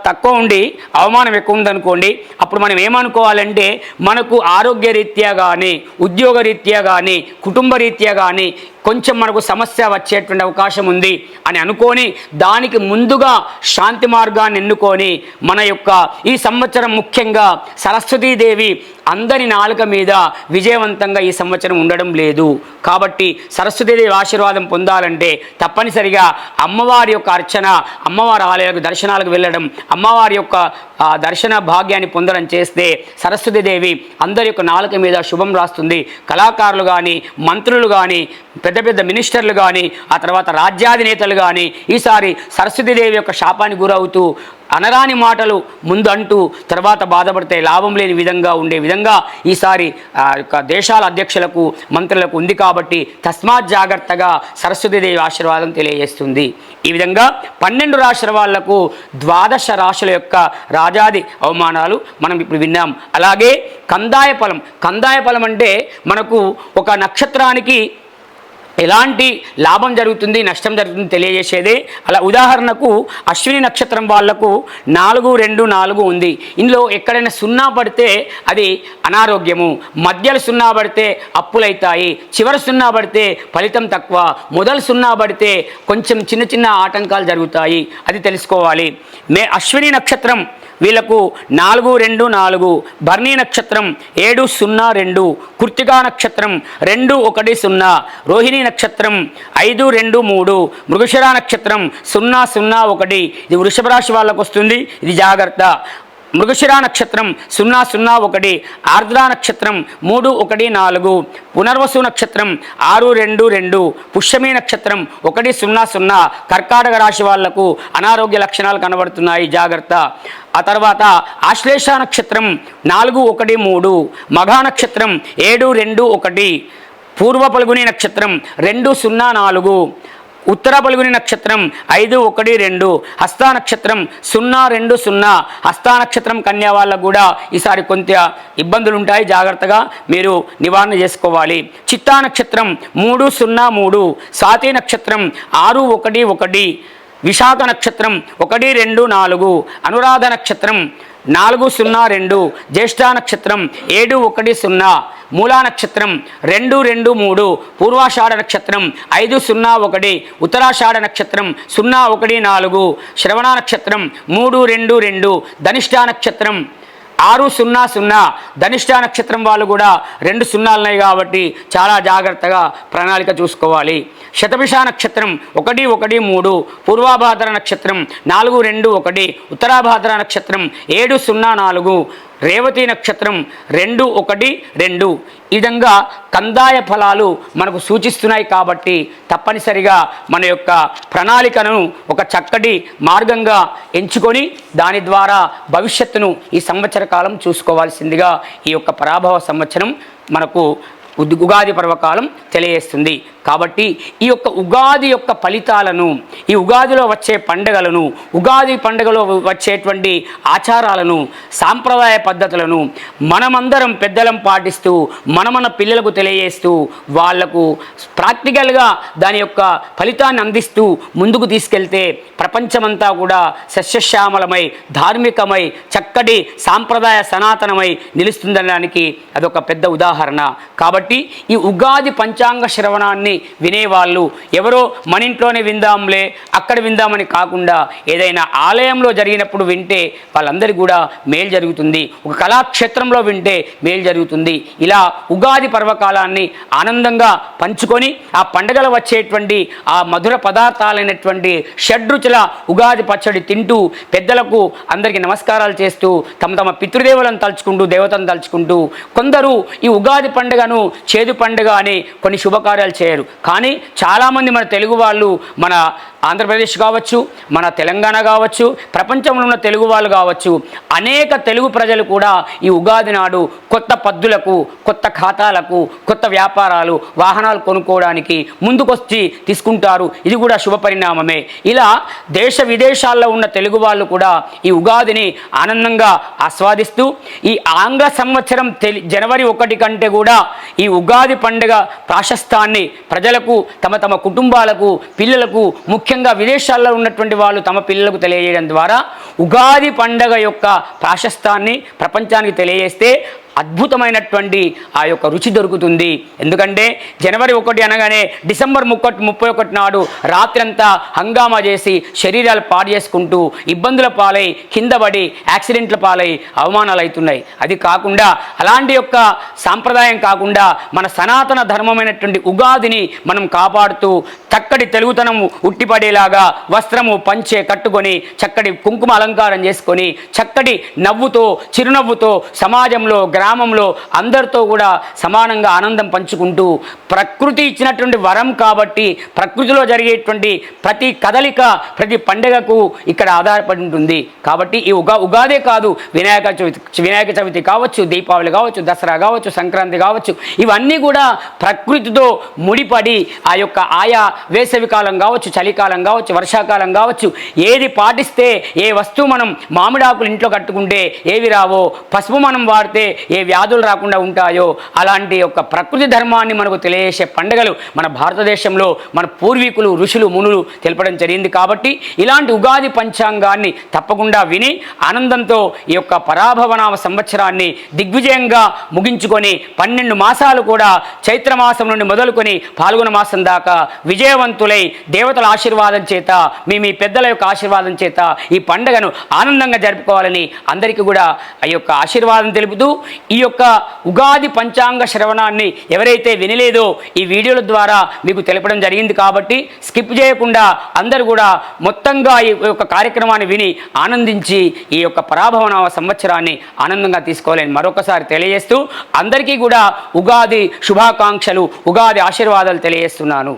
తక్కువ ఉండి అవమానం ఎక్కువ ఉందనుకోండి, అప్పుడు మనం ఏమనుకోవాలంటే మనకు ఆరోగ్యరీత్యా కానీ, ఉద్యోగరీత్యా కానీ, కుటుంబ రీత్యా కానీ కొంచెం మనకు సమస్య వచ్చేటువంటి అవకాశం ఉంది అని అనుకొని దానికి ముందుగా శాంతి మార్గాన్ని ఎన్నుకొని మన యొక్క ఈ సంవత్సరం ముఖ్యంగా సరస్వతీదేవి అందరి నాలుక మీద విజయవంతంగా ఈ సంవత్సరం ఉండడం లేదు. కాబట్టి సరస్వతీదేవి ఆశీర్వాదం పొందాలంటే తప్పనిసరిగా అమ్మవారి యొక్క అర్చన, అమ్మవారి ఆలయాలకు దర్శనాలకు వెళ్ళడం, అమ్మవారి యొక్క దర్శన భాగ్యాన్ని పొందడం చేస్తే సరస్వతీదేవి అందరి యొక్క నాలుక మీద శుభం రాస్తుంది. కళాకారులు కానీ, మంత్రులు కానీ, పెద్ద పెద్ద మినిస్టర్లు కానీ, ఆ తర్వాత రాజ్యాధినేతలు కానీ ఈసారి సరస్వతీదేవి యొక్క శాపానికి గురవుతూ అనరాని మాటలు ముందు అంటూ తర్వాత బాధపడితే లాభం లేని విధంగా ఉండే విధంగా ఈసారి దేశాల అధ్యక్షులకు, మంత్రులకు ఉంది. కాబట్టి తస్మాత్ జాగ్రత్తగా సరస్వతీదేవి ఆశీర్వాదం తెలియజేస్తుంది. ఈ విధంగా 12 రాశుల వాళ్లకు 12 రాశుల యొక్క రాజాది అవమానాలు మనం ఇప్పుడు విన్నాం. అలాగే కందాయ ఫలం. కందాయ ఫలం అంటే మనకు ఒక నక్షత్రానికి ఎలాంటి లాభం జరుగుతుంది, నష్టం జరుగుతుంది తెలియజేసేదే. అలా ఉదాహరణకు అశ్విని నక్షత్రం వాళ్లకు 4, 2, 4 ఉంది. ఇందులో ఎక్కడైనా 0 పడితే అది అనారోగ్యము, మధ్యలో 0 పడితే అప్పులైతాయి, చివరి 0 పడితే ఫలితం తక్కువ, మొదలు 0 పడితే కొంచెం చిన్న చిన్న ఆటంకాలు జరుగుతాయి. అది తెలుసుకోవాలి. అశ్విని నక్షత్రం వీళ్లకు 4, 2, 4, భరణి నక్షత్రం 7, 0, 2, కృత్తికా నక్షత్రం 2, 1, 0, రోహిణి నక్షత్రం 5, 2, 3, మృగశిర నక్షత్రం 0, 0, 1. ఇది వృషభ రాశి వాళ్ళకు వస్తుంది, ఇది జాగ్రత్త. మృగశిర నక్షత్రం 0, 0, 1, ఆర్ద్ర నక్షత్రం 3, 1, 4, పునర్వసు నక్షత్రం 6, 2, 2, పుష్యమి నక్షత్రం 1, 0, 0. కర్కాటక రాశి వాళ్లకు అనారోగ్య లక్షణాలు కనబడుతున్నాయి, జాగ్రత్త. ఆ తర్వాత ఆశ్లేష నక్షత్రం 4, 1, 3, మఘా నక్షత్రం 7, 2, 1, పూర్వ పల్గుని నక్షత్రం 2, 0, 4, ఉత్తర పల్గుని నక్షత్రం 5, 1, 2, హస్త నక్షత్రం 0, 2, 0. హస్త నక్షత్రం కన్యా వాళ్ళకు కూడా ఈసారి కొంత ఇబ్బందులు ఉంటాయి, జాగ్రత్తగా మీరు నివారణ చేసుకోవాలి. చిత్తా నక్షత్రం 3, 0, 3, స్వాతి నక్షత్రం 6, 1, 1, విశాఖ నక్షత్రం 1, 2, 4, అనురాధ నక్షత్రం 4, 0, 2, జ్యేష్ఠ నక్షత్రం 7, 1, 0, మూలా నక్షత్రం 2, 2, 3, పూర్వాషాఢ నక్షత్రం 5, 0, 1, ఉత్తరాషాఢ నక్షత్రం 0, 1, 4, శ్రవణ నక్షత్రం 3, 2, 2, ధనిష్ఠ నక్షత్రం 6, 0, 0. ధనిష్ఠ నక్షత్రం వాళ్ళు కూడా 2 సున్నాలు ఉన్నాయి కాబట్టి చాలా జాగ్రత్తగా ప్రణాళిక చూసుకోవాలి. శతభిష నక్షత్రం 1, 1, 3, పూర్వాభాద్ర నక్షత్రం 4, 2, 1, ఉత్తరాభాద్ర నక్షత్రం 7, 0, 4, రేవతి నక్షత్రం 2, 1, 2. ఈ విధంగా కందాయ ఫలాలు మనకు సూచిస్తున్నాయి. కాబట్టి తప్పనిసరిగా మన యొక్క ప్రణాళికను ఒక చక్కటి మార్గంగా ఎంచుకొని దాని ద్వారా భవిష్యత్తును ఈ సంవత్సర కాలం చూసుకోవాల్సిందిగా ఈ యొక్క పరాభవ సంవత్సరం మనకు ఉగాది పర్వకాలం తెలియజేస్తుంది. కాబట్టి ఈ యొక్క ఉగాది యొక్క ఫలితాలను, ఈ ఉగాదిలో వచ్చే పండుగలను, ఉగాది పండుగలో వచ్చేటువంటి ఆచారాలను, సాంప్రదాయ పద్ధతులను మనమందరం పెద్దలం పాటిస్తూ మన పిల్లలకు తెలియజేస్తూ వాళ్లకు ప్రాక్టికల్గా దాని యొక్క ఫలితాన్ని అందిస్తూ ముందుకు తీసుకెళ్తే ప్రపంచమంతా కూడా సస్యశ్యామలమై, ధార్మికమై, చక్కటి సాంప్రదాయ సనాతనమై నిలుస్తుందనడానికి అదొక పెద్ద ఉదాహరణ. కాబట్టి ఈ ఉగాది పంచాంగ శ్రవణాన్ని వినేవాళ్ళు ఎవరో మన ఇంట్లోనే విందాంలే అక్కడ విందామని కాకుండా ఏదైనా ఆలయంలో జరిగినప్పుడు వింటే వాళ్ళందరికీ కూడా మేలు జరుగుతుంది, ఒక కళాక్షేత్రంలో వింటే మేలు జరుగుతుంది. ఇలా ఉగాది పర్వకాలాన్ని ఆనందంగా పంచుకొని ఆ పండగల వచ్చేటువంటి ఆ మధుర పదార్థాలైనటువంటి షడ్రుచుల ఉగాది పచ్చడి తింటూ పెద్దలకు అందరికీ నమస్కారాలు చేస్తూ తమ తమ పితృదేవులను తలుచుకుంటూ దేవతను తలుచుకుంటూ కొందరు ఈ ఉగాది పండుగను చేదు పండుగ అని కొన్ని శుభకార్యాలు చేయరు. కానీ చాలామంది మన తెలుగు వాళ్ళు మన ఆంధ్రప్రదేశ్ కావచ్చు, మన తెలంగాణ కావచ్చు, ప్రపంచంలో ఉన్న తెలుగు వాళ్ళు కావచ్చు, అనేక తెలుగు ప్రజలు కూడా ఈ ఉగాది నాడు కొత్త పద్దులకు, కొత్త ఖాతాలకు, కొత్త వ్యాపారాలు, వాహనాలు కొనుక్కోవడానికి ముందుకొచ్చి తీసుకుంటారు. ఇది కూడా శుభ పరిణామమే. ఇలా దేశ విదేశాల్లో ఉన్న తెలుగు వాళ్ళు కూడా ఈ ఉగాదిని ఆనందంగా ఆస్వాదిస్తూ ఈ ఆంగ్ల సంవత్సరం జనవరి 1 కంటే కూడా ఈ ఉగాది పండుగ ప్రాశస్తాన్ని ప్రజలకు తమ తమ కుటుంబాలకు పిల్లలకు ముఖ్యంగా విదేశాల్లో ఉన్నటువంటి వాళ్ళు తమ పిల్లలకు తెలియజేయడం ద్వారా ఉగాది పండగ యొక్క ప్రాశస్తాన్ని ప్రపంచానికి తెలియజేస్తే అద్భుతమైనటువంటి ఆ యొక్క రుచి దొరుకుతుంది. ఎందుకంటే జనవరి 1 అనగానే డిసెంబర్ 31 నాడు రాత్రంతా హంగామా చేసి శరీరాలు పాడు చేసుకుంటూ ఇబ్బందుల పాలై కింద పడి యాక్సిడెంట్ల పాలై అవమానాలు అవుతున్నాయి. అది కాకుండా అలాంటి యొక్క సాంప్రదాయం కాకుండా మన సనాతన ధర్మమైనటువంటి ఉగాదిని మనం కాపాడుతూ చక్కటి తెలుగుతనం ఉట్టిపడేలాగా వస్త్రము పంచె కట్టుకొని చక్కటి కుంకుమ అలంకారం చేసుకొని చక్కటి నవ్వుతో చిరునవ్వుతో సమాజంలో గ్రామంలో అందరితో కూడా సమానంగా ఆనందం పంచుకుంటూ ప్రకృతి ఇచ్చినటువంటి వరం కాబట్టి ప్రకృతిలో జరిగేటువంటి ప్రతి కదలిక ప్రతి పండుగకు ఇక్కడ ఆధారపడి ఉంటుంది. కాబట్టి ఈ ఉగాదే కాదు, వినాయక చవితి కావచ్చు, దీపావళి కావచ్చు, దసరా కావచ్చు, సంక్రాంతి కావచ్చు, ఇవన్నీ కూడా ప్రకృతితో ముడిపడి ఆ యొక్క ఆయా వేసవి కాలం కావచ్చు, చలికాలం కావచ్చు, వర్షాకాలం కావచ్చు, ఏది పాటిస్తే ఏ వస్తువు మనం మామిడాకులు ఇంట్లో కట్టుకుంటే ఏవి రావో, పసుపు మనం వాడితే ఏ వ్యాధులు రాకుండా ఉంటాయో అలాంటి యొక్క ప్రకృతి ధర్మాన్ని మనకు తెలియజేసే పండుగలు మన భారతదేశంలో మన పూర్వీకులు ఋషులు మునులు తెలపడం జరిగింది. కాబట్టి ఇలాంటి ఉగాది పంచాంగాన్ని తప్పకుండా విని ఆనందంతో ఈ యొక్క పరాభవనామ సంవత్సరాన్ని దిగ్విజయంగా ముగించుకొని 12 మాసాలు కూడా చైత్రమాసం నుండి మొదలుకొని పాల్గొన మాసం దాకా విజయవంతులై దేవతల ఆశీర్వాదం చేత మీ పెద్దల యొక్క ఆశీర్వాదం చేత ఈ పండుగను ఆనందంగా జరుపుకోవాలని అందరికీ కూడా ఆ యొక్క ఆశీర్వాదం తెలుపుతూ ఈ యొక్క ఉగాది పంచాంగ శ్రవణాన్ని ఎవరైతే వినలేదో ఈ వీడియోల ద్వారా మీకు తెలపడం జరిగింది. కాబట్టి స్కిప్ చేయకుండా అందరూ కూడా మొత్తంగా ఈ యొక్క కార్యక్రమాన్ని విని ఆనందించి ఈ యొక్క పరాభవనామ సంవత్సరాన్ని ఆనందంగా తీసుకోవాలని మరొకసారి తెలియజేస్తూ అందరికీ కూడా ఉగాది శుభాకాంక్షలు, ఉగాది ఆశీర్వాదాలు తెలియజేస్తున్నాను.